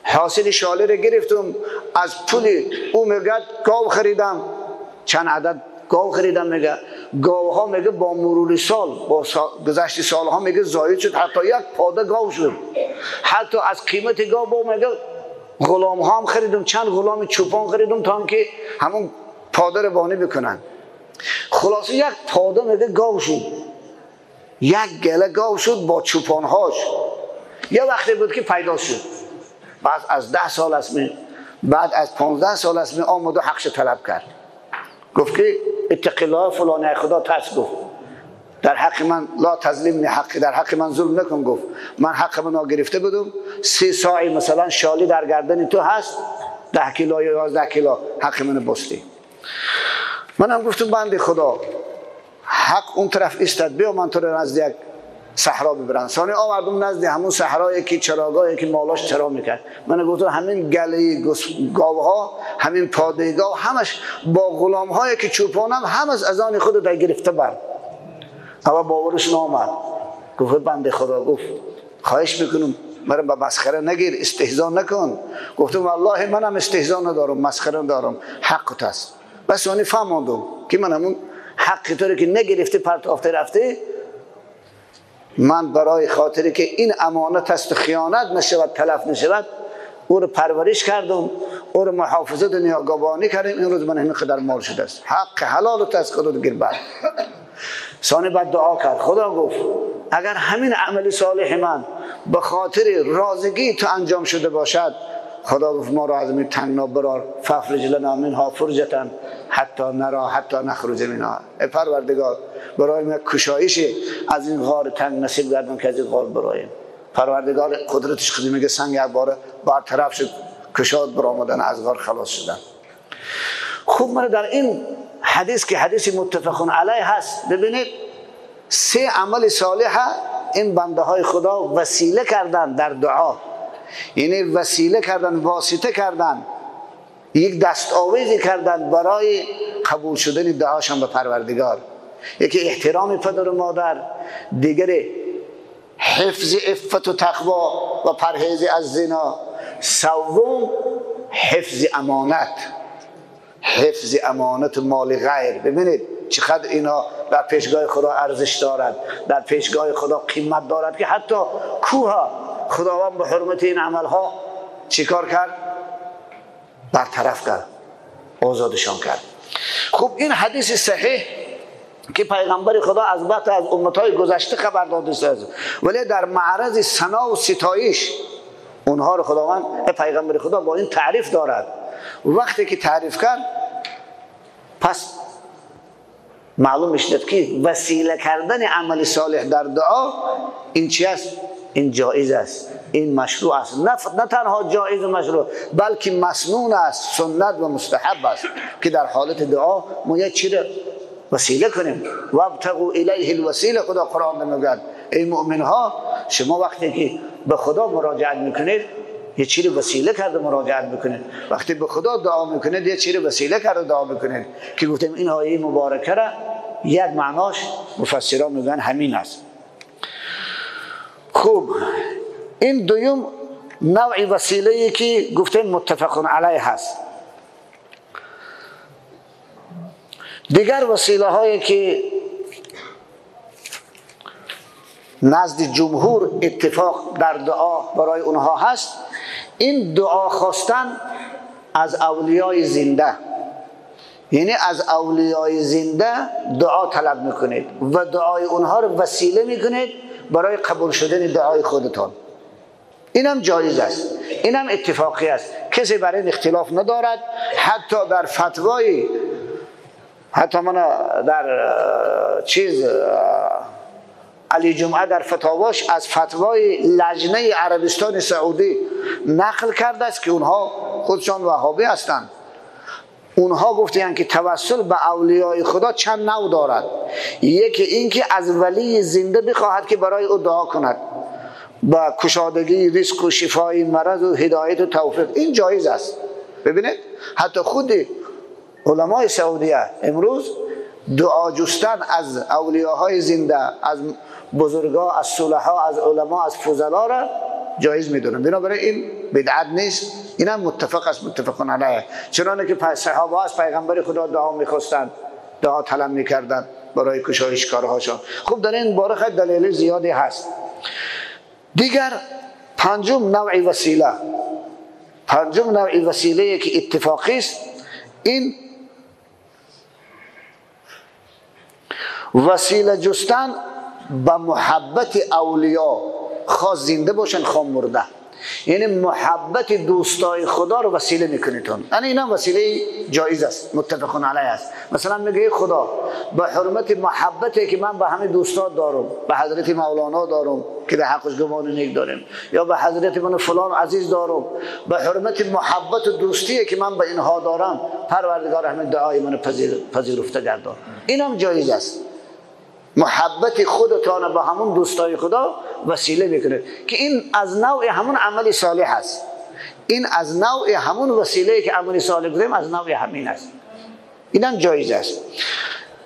حاصل شالی رو گرفتم، از پول او میگه گاو خریدم، چند عدد گاو خریدم. میگه گاو ها میگه با مرور سال، با گذشت سال ها میگه زاید شد، حتی 1 پاده گاو شد. حتی از قیمت گاو با میگه غلام ها هم خریدم، چند غلام چوپان خریدم تا که همون پاده رو بانی بکنن. خلاصه 1 پاده میگه گاو شد، 1 گله گاو شد با چوپان هاش. یه وقتی بود که پیدا شد، بعد از 10 سال اسمی، بعد از 15 سال اسمی آمد و حقش طلب کرد. گفت که اتق الله فلان خدا ترس، گفت در حق من لا تظلمنی حقی، در حق من ظلم نکن. گفت من حق من گرفته بودم، 3 ساعی مثلا شالی در گردن تو هست، 10 کیلو یا 11 کیلو حق من بستی. منم گفتم بنده خدا حق اون طرف استاد، بیا من تو رو نزد یک صحرا ببرن. ثانی آوردم نزد همون صحرایی که چراگاهی که مالاش چرا میکرد. من گفتم همین گله گاوها، همین پاده گاو، همش با غلام هایی که چوپانم، همش از آن خود در گرفته بر. اما باورش نامد. گفت بنده خدا، گفت خواهش میکنم مرا به مسخره نگیر، استهزا نکن. گفتم والله منم استهزا ندارم، مسخره ندارم، حقت است. بس اونی فهموندم که من همون حق تو رو که نگرفته پرت افته رفته، من برای خاطری که این امانت است و خیانت نشود، تلف نشود، او رو پرورش کردم، او رو محافظت و نگهبانی کردم. این روز من همین قدر مال شده است. حق حلالت از خدا گیر بر. ثانی بعد دعا کرد، خدا گفت اگر همین عمل صالح من به خاطر رازگی تو انجام شده باشد، خدا گفت ما را از این تنگنا برار، فافرج لنا منها فرجة حتی نرا حتی نخرج منها. ای پروردگار برای ما کشایش از این غار تنگ نصیب گردن که از این غار برایم. پروردگار قدرتش خودی میگه سنگ یک بار برطرف شد، کشاد برآمدن از غار خلاص شدن. خوب من در این حدیث که حدیث متفق علیه هست، ببینید 3 عمل صالح این بنده های خدا وسیله کردن در دعا، یعنی وسیله کردن، واسطه کردن، یک دستاویزی کردن برای قبول شدن دعاشان به پروردگار. یکی احترام پدر و مادر، دیگر حفظ عفت و تقوا و پرهیز از زنا، سوم حفظ امانت، حفظ امانت مال غیر. ببینید چقدر اینا در پیشگاه خدا ارزش دارد، در پیشگاه خدا قیمت دارد که حتی کوه خداوند به حرمت این عملها چیکار کرد؟ برطرف کرد، آزادشان کرد. خب این حدیث صحیح که پیغمبر خدا از بعد از امتهای گذشته خبر داده است، ولی در معرض ثنا و ستایش اونها رو خداوند پیغمبر خدا با این تعریف دارد. وقتی که تعریف کرد پس معلوم میشد که وسیله کردن عمل صالح در دعا این چی است؟ این جایز است، این مشروع است. نه تنها جایز و مشروع بلکه مسنون است، سنت و مستحب است که در حالت دعا ما یک چیز وسیله کنیم. وابتغوا الیه الوسیله. خدا قرآن میگه ای مؤمن ها شما وقتی که به خدا مراجعت میکنید یه چیزی وسیله کرده مراجعت میکنید. وقتی به خدا دعا میکنید یه چیزی وسیله کرده دعا میکنید که گفتیم این آیه مبارکه را یک معناش مفسران میگن همین است. خوب این دویم نوع وسیله‌ای که گفتیم متفق علیه هست. دیگر وسیله هایی که نزد جمهور اتفاق در دعا برای اونها هست، این دعا خواستن از اولیای زنده، یعنی از اولیای زنده دعا طلب میکنید و دعای اونها رو وسیله میکنید برای قبول شدن دعای خودتان. اینم جایز است، اینم اتفاقی است، کسی برای این اختلاف ندارد. حتی در فتوای، حتی من در علی جمعه در فتاواش از فتوای لجنه عربستان سعودی نقل کرده است که اونها خودشان وهابی هستند. اونها گفتن که توسل به اولیای خدا چند نوع دارد. یکی این که از ولی زنده بخواهد که برای او دعا کند با کشادگی رزق و شفای مرض و هدایت و توفیق، این جایز است. ببینید حتی خود علمای سعودیه امروز دعا جستن از اولیاهای زنده، از بزرگا، از صلحا، از علما، از فضلا را جایز میدونن. بنابراین این بدعت نیست، این هم متفق است، متفقون علیه. چنانه که صحابه از پیغمبر خدا دعا میخواستند، دعا طلب میکردند برای کشایش کارهاشان. خب در این باره خیلی دلیل زیادی هست. دیگر پنجم نوع وسیله، پنجم نوع وسیله که اتفاقی است، این وسیله جستن به محبت اولیاء، خواه زنده باشن خواه مرده. یعنی محبت دوستای خدا رو وسیله میکنیتون. یعنی این هم وسیله جایز است، متفقون علیه است. مثلا میگه خدا به حرمت محبتی که من به همه دوستات دارم، به حضرت مولانا دارم که در حقش گمان نیک داریم، یا به حضرت من فلان عزیز دارم، به حرمت محبت و دوستی که من به اینها دارم، پروردگار همین دعای من پذیرفته گردان. این هم جایز است. محبت خودتان به همون دوستای خدا وسیله میکنه که این از نوع همون عمل صالح است. این از نوع همون وسیله که عمل صالح بودیم از نوع همین است. اینم جایز است.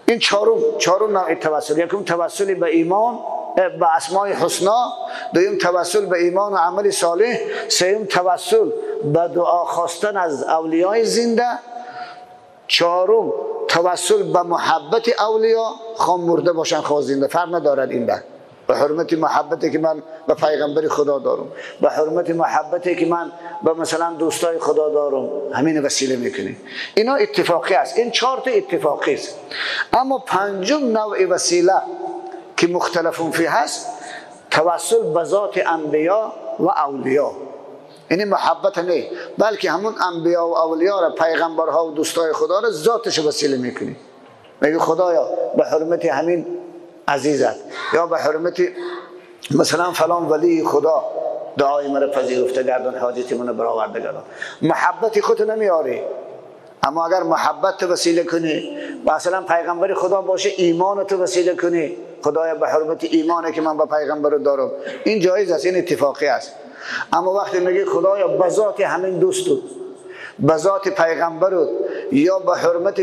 این چهارم نوع توسل. یکم توسل به ایمان، به اسماء حسنا، دوم توسل به ایمان و عمل صالح، سوم توسل به دعا خواستن از اولیای زنده، چهارم توسل به محبت اولیاء، خواه مرده باشن خواه زنده، فرق ندارد. این به حرمت محبتی که من به پیغمبر خدا دارم، به حرمت محبتی که من به مثلا دوستای خدا دارم، همین وسیله میکنی. اینا اتفاقی است. این 4 تا اتفاقی است. اما پنجم نوع وسیله که مختلفون فی هست، توسل به ذات انبیا و اولیاء. یعنی محبت نه، بلکه همون انبیا و اولیاء را، پیغمبرها و دوستای خدا را ذاتش وسیله میکنی. میگه خدایا به حرمت همین عزیزت، یا به حرمت مثلا فلان ولی خدا دعای مرا پذیرفته گردان، حاجت منو برآورده گردان. محبت خودت نمیاری، اما اگر محبت تو وسیله کنی، مثلا پیغمبر خدا باشه، ایمان تو وسیله کنی، خدایا به حرمت ایمانی که من با پیغمبر دارم، این جایز است، این اتفاقی است. اما وقتی میگی خدایا به ذات همین دوستت، به ذات پیغمبرت، یا به حرمت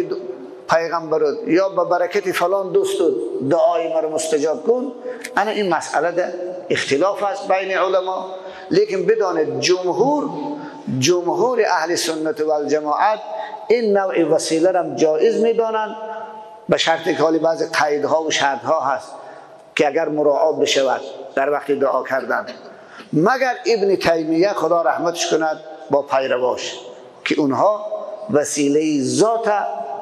پیغمبرت، یا به برکت فلان دوستت دعای مرا مستجاب کن، انا این مسئله ده اختلاف است بین علما. لیکن بدانید جمهور اهل سنت و الجماعت این نوع وسیله را جایز میدانند، به شرطی که حالی بعض قیدها و شرطها هست که اگر مراعات بشود در وقت دعا کردن، مگر ابن تیمیه خدا رحمتش کند با پیرواش که اونها وسیله ذات،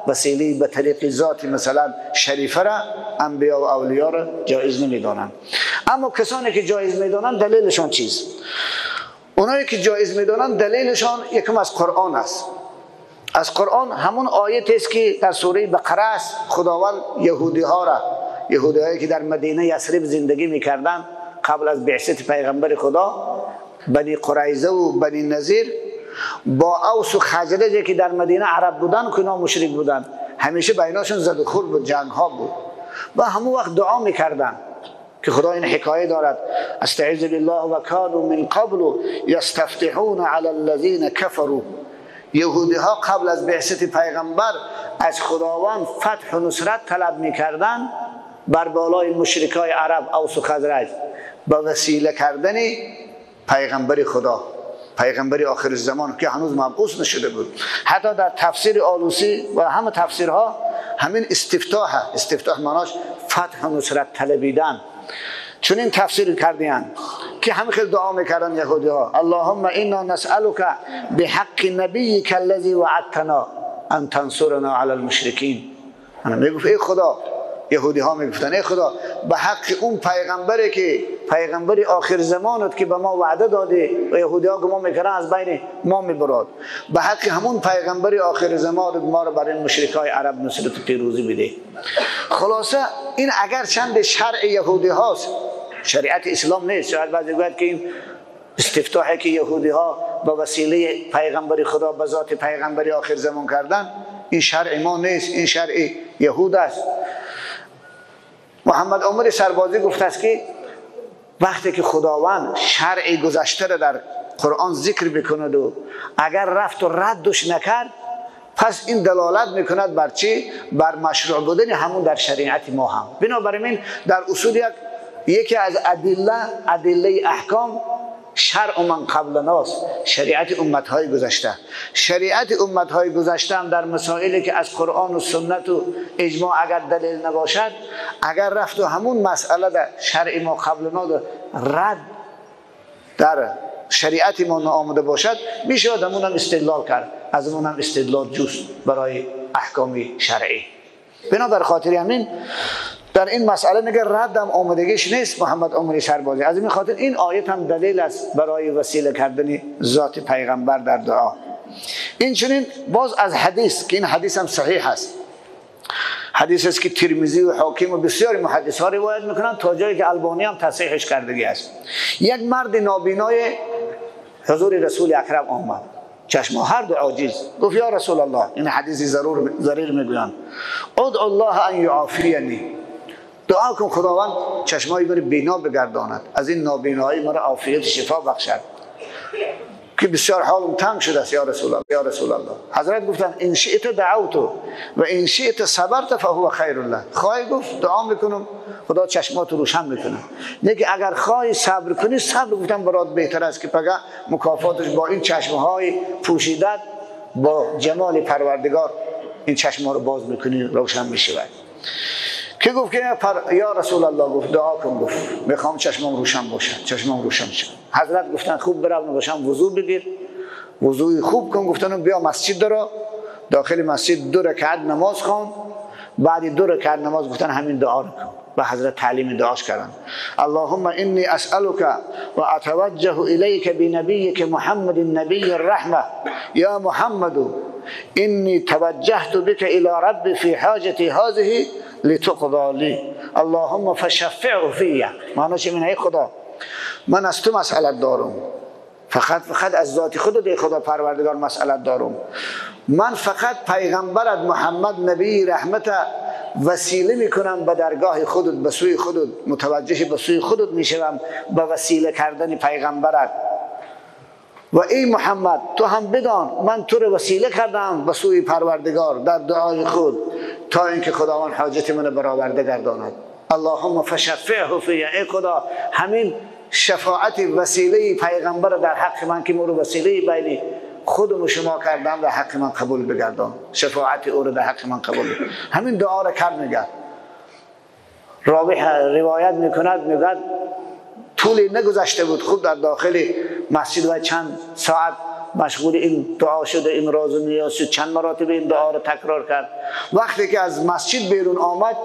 وسیله به طریق ذاتی مثلا شریفه را، انبیا و اولیاء را جایز نمیدانند. اما کسانی که جایز میدانند دلیلشان چیست؟ اونایی که جایز میدانند دلیلشان یکم از قرآن است. از قرآن همون آیت است که در سوره بقره است. خداوند یهودی‌هایی که در مدینه یثرب زندگی میکردند قبل از بعثت پیغمبر خدا، بنی قریظه و بنی نذیر، با اوس و خزرجی که در مدینه عرب بودن که اینا مشرک بودن، همیشه بیناشون زد و خورد بود، جنگ ها بود، و همون وقت دعا میکردن که خدا این حکایه دارد: استعذ بالله و کانوا من قبل یستفتحون علی الذین کفروا. یهودی ها قبل از بعثت پیغمبر از خداوند فتح و نصرت طلب میکردن بر بالای مشرکای عرب اوس و خزرج، با وسیله کردن پیغمبر خدا، پیغمبر آخر الزمان که هنوز مبعوث نشده بود. حتی در تفسیر آلوسی و همه تفسیرها همین استفتاح معناش فتح و نصرت طلبیدن، چون این تفسیر کردیان که همه خیلی دعا میکردن یهودی ها: اللهم انا نسألك بحق نبیک الذی وعدتنا ان تنصرنا علی المشرکین. میگفت ای خدا یهودی ها میگفتن ای خدا به حق اون پیغمبری که پیغمبری آخر زمانت که به ما وعده دادی و یهودی ها گمان میکنن از بین ما میبرد، به حق همون پیغمبری آخر زمانت ما رو برای مشرکای عرب نصرت و پیروزی بده. خلاصه این اگر چند شرع یهودی هاست، شریعت اسلام نیست. شاید بعضی گوید که این استفتاحی که یهودی ها با وسیله پیغمبری خدا به ذات پیغمبری آخر زمان کردن، این شرع ما نیست، این شرع یهود است. محمد عمر سربازی گفته است که وقتی که خداوند شرع گذشته را در قرآن ذکر بکند و اگر رفت و ردش نکرد، پس این دلالت میکند بر چی؟ بر مشروع بودن همون در شریعت ما هم. بنابراین در اصول یکی از ادله احکام شرع من قبلناست، شریعت امتهای گذشته. شریعت امتهای گذشته هم در مسائلی که از قرآن و سنت و اجماع اگر دلیل نباشد، اگر رفت و همون مسئله در شرع ما قبلنا رد در شریعت ما آمده باشد، میشه همون هم استدلال کرد، از اون هم استدلال جست برای احکام شرعی. بنابر خاطر همین در این مسئله نگه ردم آمدگیش نیست محمد عمر سربازی. از این خاطر این آیت هم دلیل است برای وسیله کردن ذات پیغمبر در دعا. این چنین باز از حدیث که این حدیث هم صحیح است، حدیث است که ترمذی و حاکم و بسیاری محدث ها روایت میکنند تا جایی که البانی هم تصحیحش کردگی است. یک مرد نابینای حضور رسول اکرم آمد، چشم هر دو عاجز، گفت یا رسول الله، این حدیثی ضریر میگویند، ادعو الله ان یعافینی، دعا کن خداوند چشمای من بینا بگرداند، از این نابینایی مرا عافیت شفا بخشد که بسیار حالم تنگ شده است یا رسول الله. یا رسول الله، حضرت گفتند ان شئت دعوت و ان شئت صبرت فهو خیر الله. خواهی گفت دعا میکنم خدا چشمات روشن میکنه، نگه اگر خواهی صبر کنی، صبر گفتم برات بهتر است که پگه مکافاتش با این چشمهای پوشیده با جمال پروردگار این چشمها رو باز میکنی، روشن میشود. که گفت که یا رسول الله، گفت دعا کن، گفت میخوام چشمم روشن باشد، چشمم روشن شد. حضرت گفتن خوب برام باشم وضو بگیر، وضوی خوب کن. گفتن بیا مسجد درو، داخل مسجد 2 رکعت نماز خوان، بعد 2 رکعت نماز گفتن همین دعا رو کن. به حضرت تعلیم دعاش کردن، اللهم انی اسألک و اتوجه الیک بنبیک محمد النبی الرحمه، یا محمد انی توجهت بك الى رب فی حاجتی هذه لتقضى لی، اللهم فشفعه فی. معناش این ای خدا من از تو مسئلت دارم، فقط از ذات خودت ای خدا پروردگار مسئلت دارم، من فقط پیغمبرت محمد نبی رحمت وسیله میکنم به درگاه خودت، به سوی خودت، متوجه به سوی خودت میشم به وسیله کردن پیغمبرت. و ای محمد تو هم بدان من تو رو وسیله کردم به سوی پروردگار در دعای خود تا اینکه خداوند حاجت من برآورده گرداند. اللهم فشفعه فی، ای خدا همین شفاعت وسیله پیغمبر در حق من که مورو وسیله بین خودم و شما کردم در حق من قبول بگردان، شفاعت او رو در حق من قبول بگردان. همین دعا را کرد. میگه راوی روایت میکند، میگه طولی نگذشته بود، خود در داخل مسجد و چند ساعت مشغول این دعا شده، این راز و نیاز شد، چند مراتب این دعا را تکرار کرد. وقتی که از مسجد بیرون آمد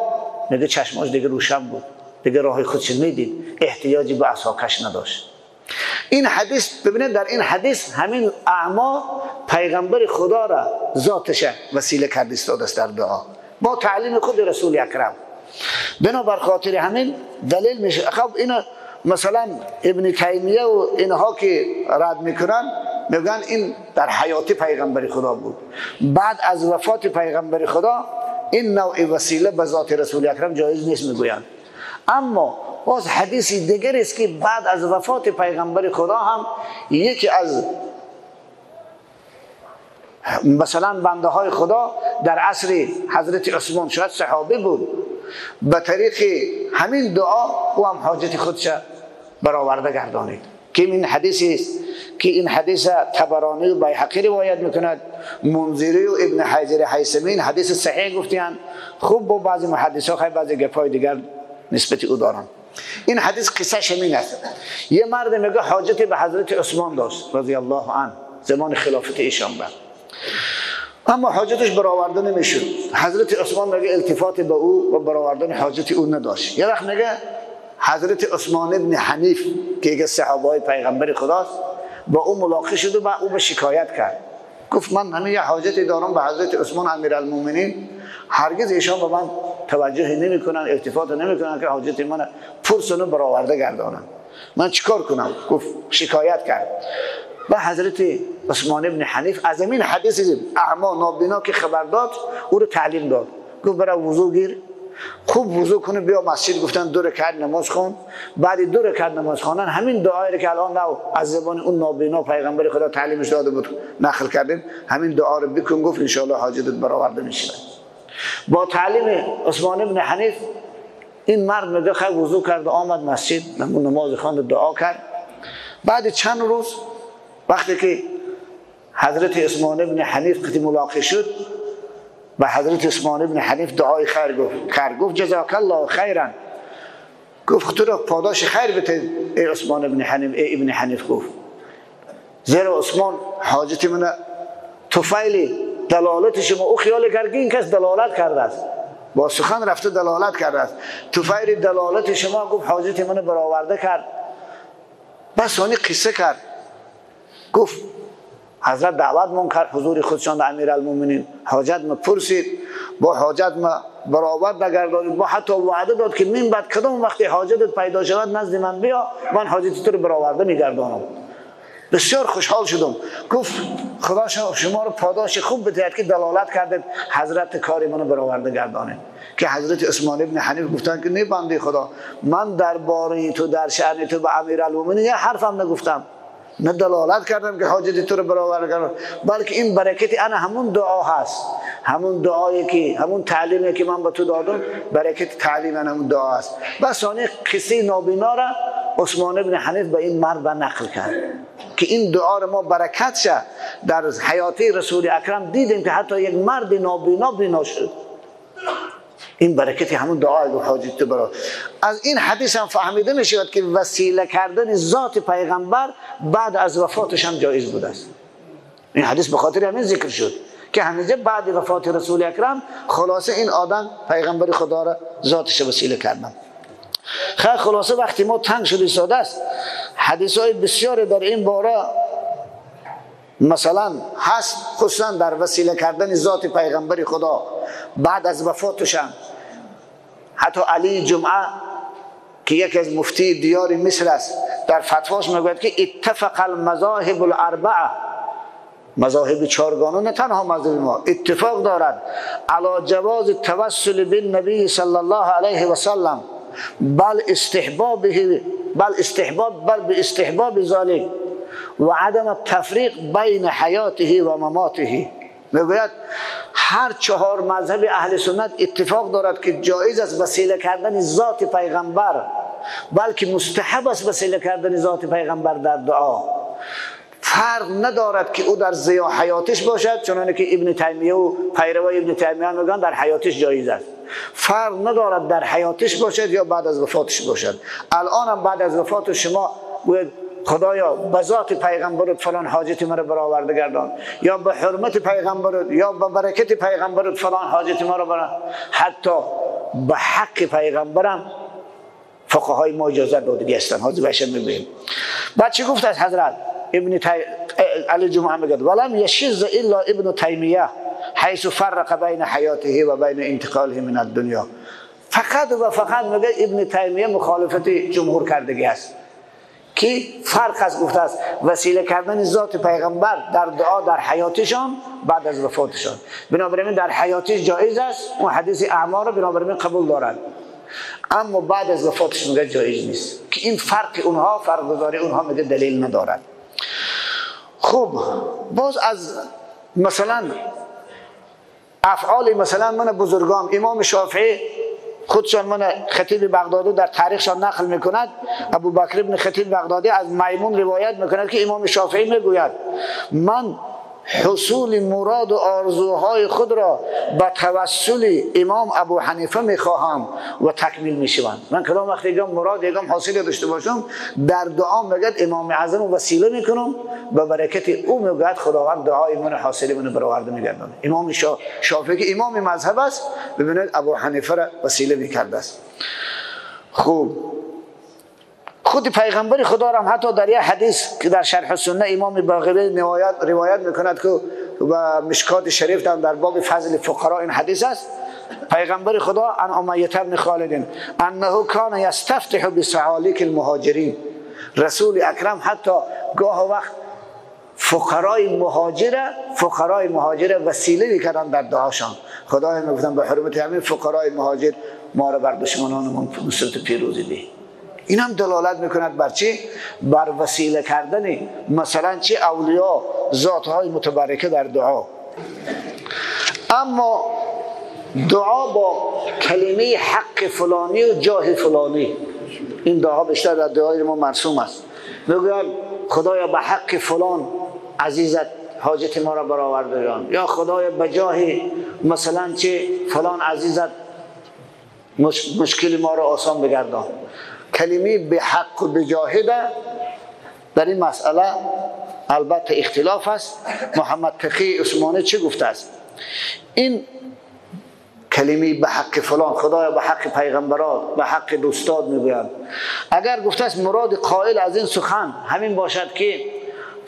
میگه چشماش دیگه روشن بود، دیگه راه خودش میدید، احتیاجی به عصاکش نداشت. این حدیث ببینید، در این حدیث همین اعما پیغمبر خدا را ذاتش وسیله کرد استاد است در دعا با تعلیم خود رسول اکرم. بنابر خاطر همین دلیل میشه. خب اینا مثلا ابن تیمیه و اینها که رد میکنن میگن این در حیات پیغمبر خدا بود، بعد از وفات پیغمبر خدا این نوع وسیله به ذات رسول اکرم جایز نیست میگویند. اما باز حدیثی دیگر است که بعد از وفات پیغمبر خدا هم یکی از مثلا بنده های خدا در عصر حضرت عثمان، شاید صحابی بود، به طریق همین دعا او هم حاجت خودش برآورده گردانید. که این حدیثی است که این حدیث طبرانی و بیهقی روایت میکند، منذری و ابن حجر هیثمی این حدیث صحیح گفتیان. خوب با بعضی محدثا خیلی بعضی گپای دیگر نسبت او دارن. این حدیث قصه شمین است. یه مرد میگه حاجت به حضرت عثمان داشت رضی الله عنه، زمان خلافت ایشان بود. اما حاجتش برآورده نمیشد. حضرت عثمان میگه التفات به او و برآوردن حاجت او نداشت. یه وقت میگه حضرت عثمان ابن حنیف که یک صحابه پیغمبر خداست با او ملاقات شد و او به شکایت کرد، گفت من همین یه حاجتی دارم به حضرت عثمان امیرالمومنین، هرگز ایشان به من توجه نمیکنن، التفات نمیکنن که حاجت من پرسونو برآورده گردانم، من چیکار کنم؟ گفت شکایت کرد. و حضرت عثمان ابن حنیف از این حدیث اعما نابینا که خبر داد او رو تعلیم داد. گفت برای وضو گیر، خوب وضو کنه، بیا مسجد. گفتن 2 رکعت نماز خون. بعد 2 رکعت نماز خوندن همین دعایی که الان از زبان اون نابینا پیغمبر خدا تعلیمش داده بود نقل کردیم، همین دعا رو بکن. گفت ان شاء الله حاجتت برآورده میشه. با تعلیم عثمان ابن حنیف این مرد میگه خیر وضو کرد و آمد مسجد، نماز خواند، دعا کرد. بعد چند روز وقتی که حضرت عثمان ابن حنیف قتی ملاقات شد و حضرت عثمان ابن حنیف دعای خیر گفت جزاک الله خیرا. گفت تو را پاداش خیر بده ای عثمان ابن حنیف. ای ابن حنیف گفت زیرا عثمان حاجت من طفیل دلالت شما، او خیال کرد که این کس دلالت کرده است، با سخن رفته دلالت کرده است. طفیل دلالت شما گفت حاجت من برآورده کرد. بس اونی قصه کرد. گفت حضرت دعوت من کرد حضور خودشان به امیرالمومنین، حاجت ما پرسید، با حاجت ما برآورد نگردانید. با حتی وعده داد که من بعد کدام وقتی حاجتت پیدا شود نزد من بیا، من حاجت تو رو برآورده میگردانم. بسیار خوشحال شدم. گفت خدا شما رو پاداش خوب بدهد که دلالت کردید حضرت کاری منو برآورده گردانید. که حضرت عثمان ابن حنیف گفتن که نه بنده خدا، من درباره تو در شأن تو به امیرالمومنین یه حرفم نگفتم، نه دلالت کردم که حاجت تو رو برآورده کردم، بلکه این برکت انا همون دعا هست، همون دعایی که همون تعلیمی که من به تو دادم، برکت تعلیم انا همون دعا هست. بس اون قصه نابینا را عثمان ابن حنیف به این مرد نقل کرد که این دعا را ما برکت شه در حیات رسول اکرم دیدیم که حتی یک مرد نابینا بینا شد. این برکتی همون دعای به حاجت تو برا. از این حدیث هم فهمیده می شود که وسیله کردن ذات پیغمبر بعد از وفاتش هم جایز بوده است. این حدیث به خاطر همین ذکر شد که همیشه بعد وفات رسول اکرم خلاصه این آدم پیغمبر خدا را ذاتش وسیله کردن. خیر خلاصه وقتی ما تنگ شد ایستاده است، حدیث های بسیار در این باره مثلا هست، خصوصا در وسیله کردن ذات پیغمبر خدا بعد از وفاتشان. حتی علی جمعه که یکی از مفتی دیار مصر است در فتواش میگوید که اتفق المذاهب الاربعه، مذاهب چهارگانه نه تنها مذهب ما، اتفاق دارد علی جواز التوسل بالنبی صلی الله علیه و سلم، بل باستحباب ذلك و عدم التفریق بین حیاته و مماته. میگوید هر 4 مذهب اهل سنت اتفاق دارد که جایز است وسیله کردن ذات پیغمبر، بلکه مستحب است وسیله کردن ذات پیغمبر در دعا. فرق ندارد که او در ضیاع حیاتش باشد، چنانه که ابن تیمیه و پیروای ابن تیمیه میگن در حیاتش جایز است. فرق ندارد در حیاتش باشد یا بعد از وفاتش باشد. الان هم بعد از وفات شما گوید خدایا به ذات پیغمبرت فلان حاجت مرا برآورده گردان، یا به حرمت پیغمبرت یا به برکت پیغمبرت فلان حاجت مرا برآورده. حتی به حق پیغمبرم فقهای ما اجازه داده هستند. حاضر بشه میبینیم. بعد چی گفت از حضرت علی جمعه میگه ولم یشذ الا ابن تیمیه حیث فرق بین حیاته و بین انتقاله من الدنیا. فقط و فقط میگه ابن تیمیه مخالفت جمهور کردگی است که فرق از گفته است وسیله کردن ذات پیغمبر در دعا در حیاتشان بعد از وفاتشان. بنابراین در حیاتش جایز است، اون حدیث اعما رو بنابراین قبول دارد، اما بعد از وفاتش میگه جایز نیست که این فرق اونها، فرق گذاری اونها میگه دلیل ندارد. خب باز از مثلا افعال مثلا من بزرگان، امام شافعی خودشان من خطیب بغدادی در تاریخشان نقل میکند، ابو بکر ابن خطیب بغدادی از میمون روایت میکند که امام شافعی میگوید من حصول مراد و آرزوهای خود را به توسل امام ابو حنیفه میخواهم و تکمیل میشوند. من کدام وقتی یکم مراد یکم حاصل داشته باشم در دعا میگد امام اعظم و وسیله میکنم به برکت او میگد خداوند دعای من حاصل من برآورده میگردونه. امام شافعی که امام مذهب است ببینید ابو حنیفه را وسیله میکرده است. خوب خود پیغمبر خدا را حتی در یک حدیث که در شرح السنه امام باقری روایت میکند که و مشکات شریف در باب فضل فقرا این حدیث است. پیغمبر خدا عن امیه بن خالد انه کان یستفتح بسعالیک المهاجرین، رسول اکرم حتی گاه وقت فقرای مهاجر وسیله میکردن در دعاشان. خدای میگفتن به حرمت همین فقرای مهاجر ما را بر دشمنانمون نصرت پیروزی ده. این هم دلالت میکند بر چی؟ بر وسیله کردن مثلا چی اولیاء ذاتهای متبرکه در دعا. اما دعا با کلمه حق فلانی و جاه فلانی، این دعا بیشتر در دعای ما مرسوم است. میگوید خدایا به حق فلان عزیزت حاجت ما را برآورده جان، یا خدایا به جاه مثلا چه فلان عزیزت مشکل ما را آسان بگردان. کلمه به حق و به جاهده در این مسئله البته اختلاف است. محمد تقی عثمانی چه گفته است؟ این کلمه به حق فلان، خدایا به حق پیغمبرات، به حق دوستات میگوید. اگر گفته است مراد قائل از این سخن همین باشد که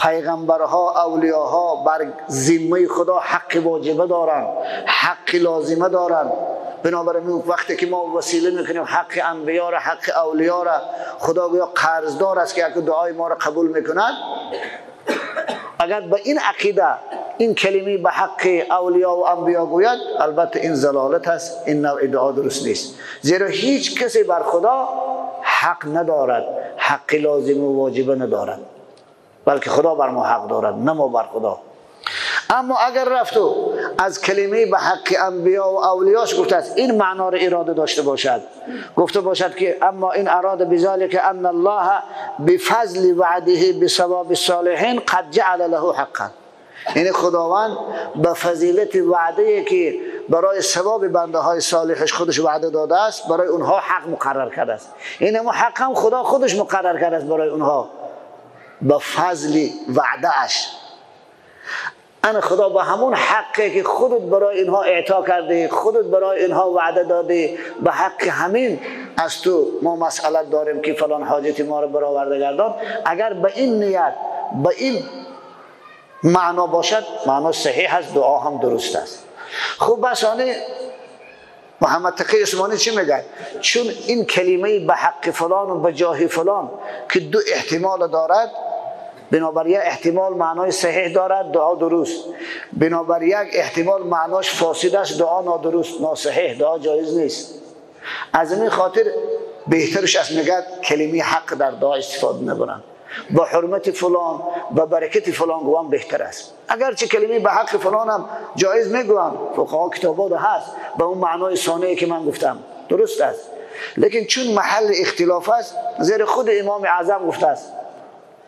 پیغمبرها اولیاها بر ذمه خدا حق واجبه دارند، حق لازمه دارند، بنابراین وقتی که ما وسیله میکنیم حق انبیا را، حق اولیاء را، خدا گویا قرضدار است که دعای ما را قبول میکند. اگر به این عقیده این کلمه به حق اولیاء و انبیا گوید، البته این ضلالت است، این نوع دعا درست نیست. زیرا هیچ کسی بر خدا حق ندارد، حق لازم و واجبه ندارد، بلکه خدا بر ما حق دارد نه ما بر خدا. اما اگر رفتو از کلمه به حق انبیا و اولیاش گفته است این معنا را اراده داشته باشد، گفته باشد که اما این اراده بذلک ان الله بفضل وعده بثواب الصالحین قد جعل له حقا، یعنی خداوند به فضیلت وعده که برای ثواب بنده های صالحش خودش وعده داده است برای اونها حق مقرر کرده است. این اما حق هم خدا خودش مقرر کرده است برای اونها به فضل وعده اش. ان خدا با همون حقی که خودت برای اینها اعطا کرده، خودت برای اینها وعده داده، به حق همین از تو ما مسئله داریم که فلان حاجت ما رو برآورده گردان. اگر به این نیت، به این معنا باشد، معنا صحیح است، دعا هم درست است. خوب بسانه محمد تقی عثمانی چی میگه؟ چون این کلمه به حق فلان و به جاه فلان که دو احتمال دارد، بنابر یک احتمال معنای صحیح دارد دعا درست، بنابر یک احتمال معناش فاسد است دعا نادرست، ناصحیح، دعا جایز نیست. از این خاطر بهترش است میگه کلمه حق در دعا استفاده نکنند، با حرمت فلان با برکت فلان گوام بهتر است. اگرچه کلمه به حق فلان هم جایز میگویم، فقها کتابات هست به اون معنای ثانیه که من گفتم درست است، لیکن چون محل اختلاف است، زیر خود امام اعظم گفته است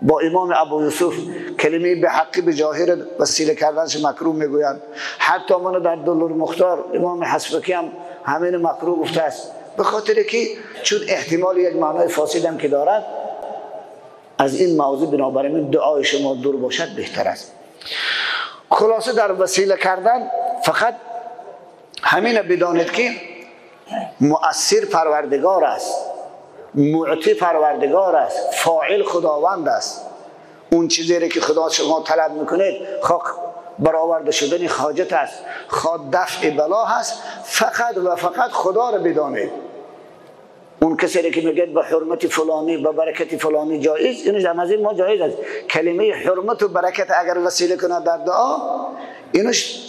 با امام ابو یوسف کلمه به حق به جاهر وسیله کردنش مکروه میگویند. حتی من در دلور مختار امام حسبکی هم همین مکروه گفته است، به خاطر که چون احتمال یک معنای فاسد هم که دارد. از این موضوع بنابراین دعای شما دور باشد بهتر است. خلاصه در وسیله کردن فقط همین بدانید که مؤثر پروردگار است، معطی پروردگار است، فاعل خداوند است. اون چیزی که خدا شما طلب میکنید خواه برآورده شدن حاجت است، خواه دفع بلا هست، فقط و فقط خدا را بدانید. اون کسی که میگه به حرمت فلانی به برکت فلانی جایز، اینش در نظر ما جایز است. کلمه حرمت و برکت اگر وسیله کنه در دعا، اینش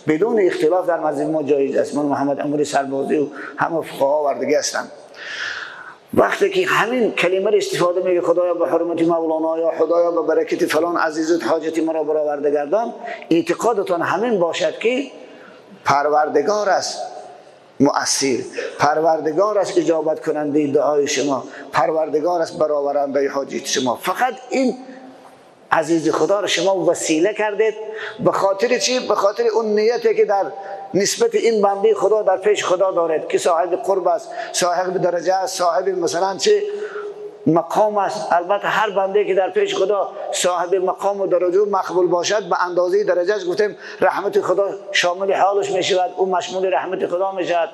بدون اختلاف در نظر ما جایز است. من محمد اموری سربازی و همه فقها وردگی هستند. وقتی که همین کلمه را استفاده میگه خدایا به حرمت مولانا یا خدایا به برکت فلان عزیزت حاجت مرا برآورده گردان، اعتقادتان همین باشد که پروردگار است مؤثر، پروردگار است اجابت کننده دعای شما، پروردگار است برآورنده حاجت شما. فقط این عزیز خدا رو شما وسیله کردید. به خاطر چی؟ به خاطر اون نیتی که در نسبت این بنده خدا در پیش خدا دارید که صاحب قرب است، صاحب درجه است، صاحب مثلا چه مقام است. البته هر بنده که در پیش خدا صاحب مقام و درجه و مقبول باشد به اندازه درجهش گفتیم رحمت خدا شامل حالش می شود، او مشمول رحمت خدا می شود.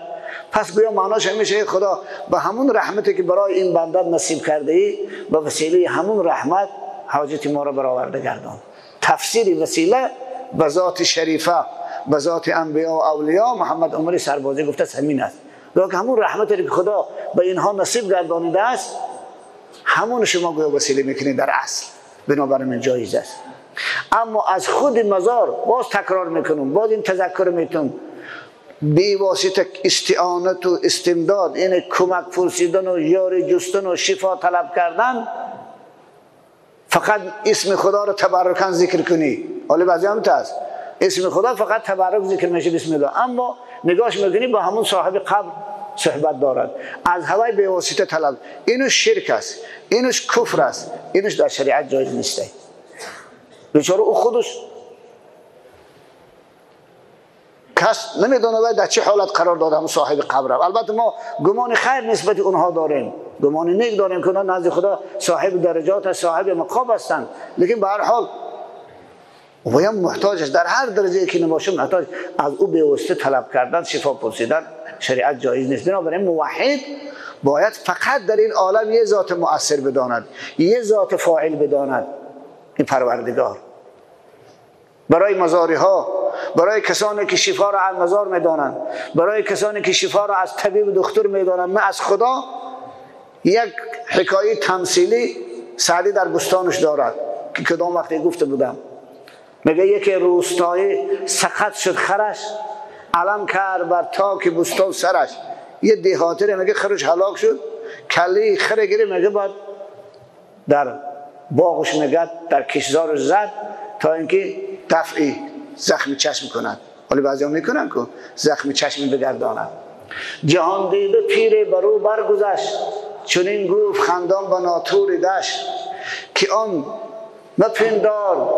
پس گویا معناش میشه خدا به همون رحمتی که برای این بنده نصیب کرده ای به وسیله همون رحمت حاجت ما را برآورده گردان. تفسیر وسیله به ذات شریفه، به ذات انبیا و اولیاء محمد عمری سربازی گفته همین است. که همون رحمتی که خدا به اینها نصیب گردانیده است همون شما گویا وسیله میکنید در اصل، بنابراین جایز است. اما از خود مزار باز تکرار میکنم، باز این تذکر میتونم، بی واسطه استعانت و استمداد، این کمک پرسیدن و یاری جستن و شفا طلب کردن، فقط اسم خدا رو تبرکاً ذکر کنی. حالا بعضی هم هست اسم خدا فقط تبرک ذکر میشه بسم الله، اما نگاش میکنی با همون صاحب قبر صحبت دارد، از هوای بی واسطه طلب، اینوش شرک است، اینوش کفر است، اینوش در شریعت جایز نیست. بیچاره او خودش کس نمیدونه باید در چه حالت قرار داده همون صاحب قبر. البته ما گمان خیر نسبت اونها داریم، گمان نیک داریم که اونها نزد خدا صاحب درجات هست، صاحب مقام هستند، لیکن به هر حال باید محتاجش در هر درجه که نباشه محتاج از او به واسطه طلب کردن، شفا پرسیدن شریعت جایز نیست. بنابراین موحد باید فقط در این عالم یه ذات مؤثر بداند، یه ذات فاعل بداند، این پروردگار. برای مزاری ها، برای کسانی که شفا را از مزار میدانند، برای کسانی که شفا را از طبیب و دکتر میدانند، من از خدا یک حکایه تمثیلی سعدی در بستانش دارد که کدام وقتی گفته بودم. میگه یکی روستایی سقط شد خرش، علم کرد بر تاک بستان سرش. یه دیهاتی میگه خرش هلاک شد، کله خره گیره میگه باید در باغش میگه در کشزارش زد تا اینکه دفعی زخم چشم کند. ولی بعضی هم میکنن که زخم چشم بگردانند. جهان دیده پیر برو برگذشت، چون این گفت خندان با ناطور دشت، که آن مپندار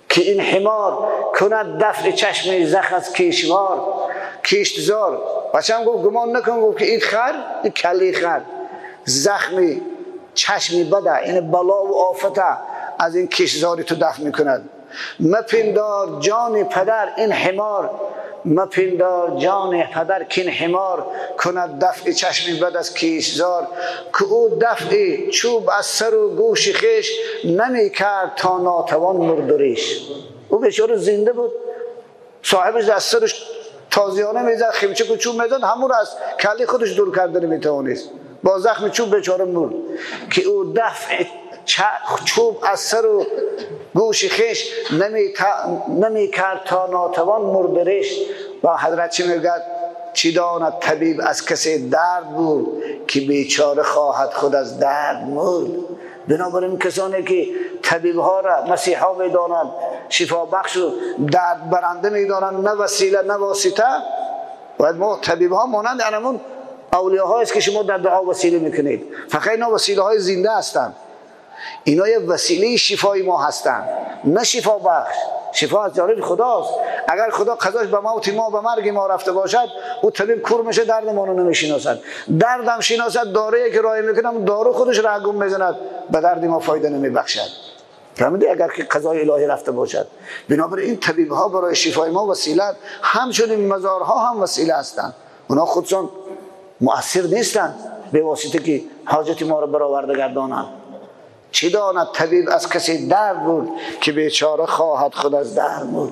که این حمار کند دفع چشم زخم از کشتزار. بچه هم گفت گمان نکن، گفت که این خر، این کلی خر زخمی چشمی بده، این بلا و آفته از این کشتزاری تو دفع میکند. مپندار جان پدر این حمار، مپندار جان پدر که این حمار کند دفع چشمی بد از کشتزار، که او دفع چوب از سر و گوش خیش نمی کرد تا ناتوان مردریش. او بیچاره زنده بود، صاحبش از سرش تازیانه میزد، خیمچه که چوب میزد همون از کلی خودش دور کرده نمیتوانست، با زخم چوب بیچاره مرد. که او دفع چوب از سر و گوش خیش نمی کرد تا ناتوان مردریش. و حضرت چی میگد؟ چی داند طبیب از کسی درد بود، که بیچاره خواهد خود از درد مرد. بنابراین کسانی که طبیب ها را مسیحا میدانند، شفا بخش و درد برنده میدانند، نه وسیله نه واسطه، باید ما طبیب ها مانند انمون اولیاء ها است که شما در دعا وسیله میکنید. فقط اینا وسیله های زنده هستند، اینا یه وسیله شفای ما هستند، نه شفا بخش. شفا از جانب خداست. اگر خدا قضاش به موت ما، به مرگ ما رفته باشد، او طبیب کور میشه، درد ما رو نمیشناسد. دردم شناسد، دارویی که رای میکنم دارو خودش رگم میزند، به درد ما فایده نمیبخشد. فهمیدی؟ اگر که قضای الهی رفته باشد. بنابراین این طبیب ها برای شفای ما وسیله، همچنین مزارها هم وسیله هستند. اونا خودشون مؤثر نیستند به واسطه که حاجت ما رو برآورده گردانند. چی داند طبیب از کسی درد بود، که بیچاره خواهد خود از درد مرد.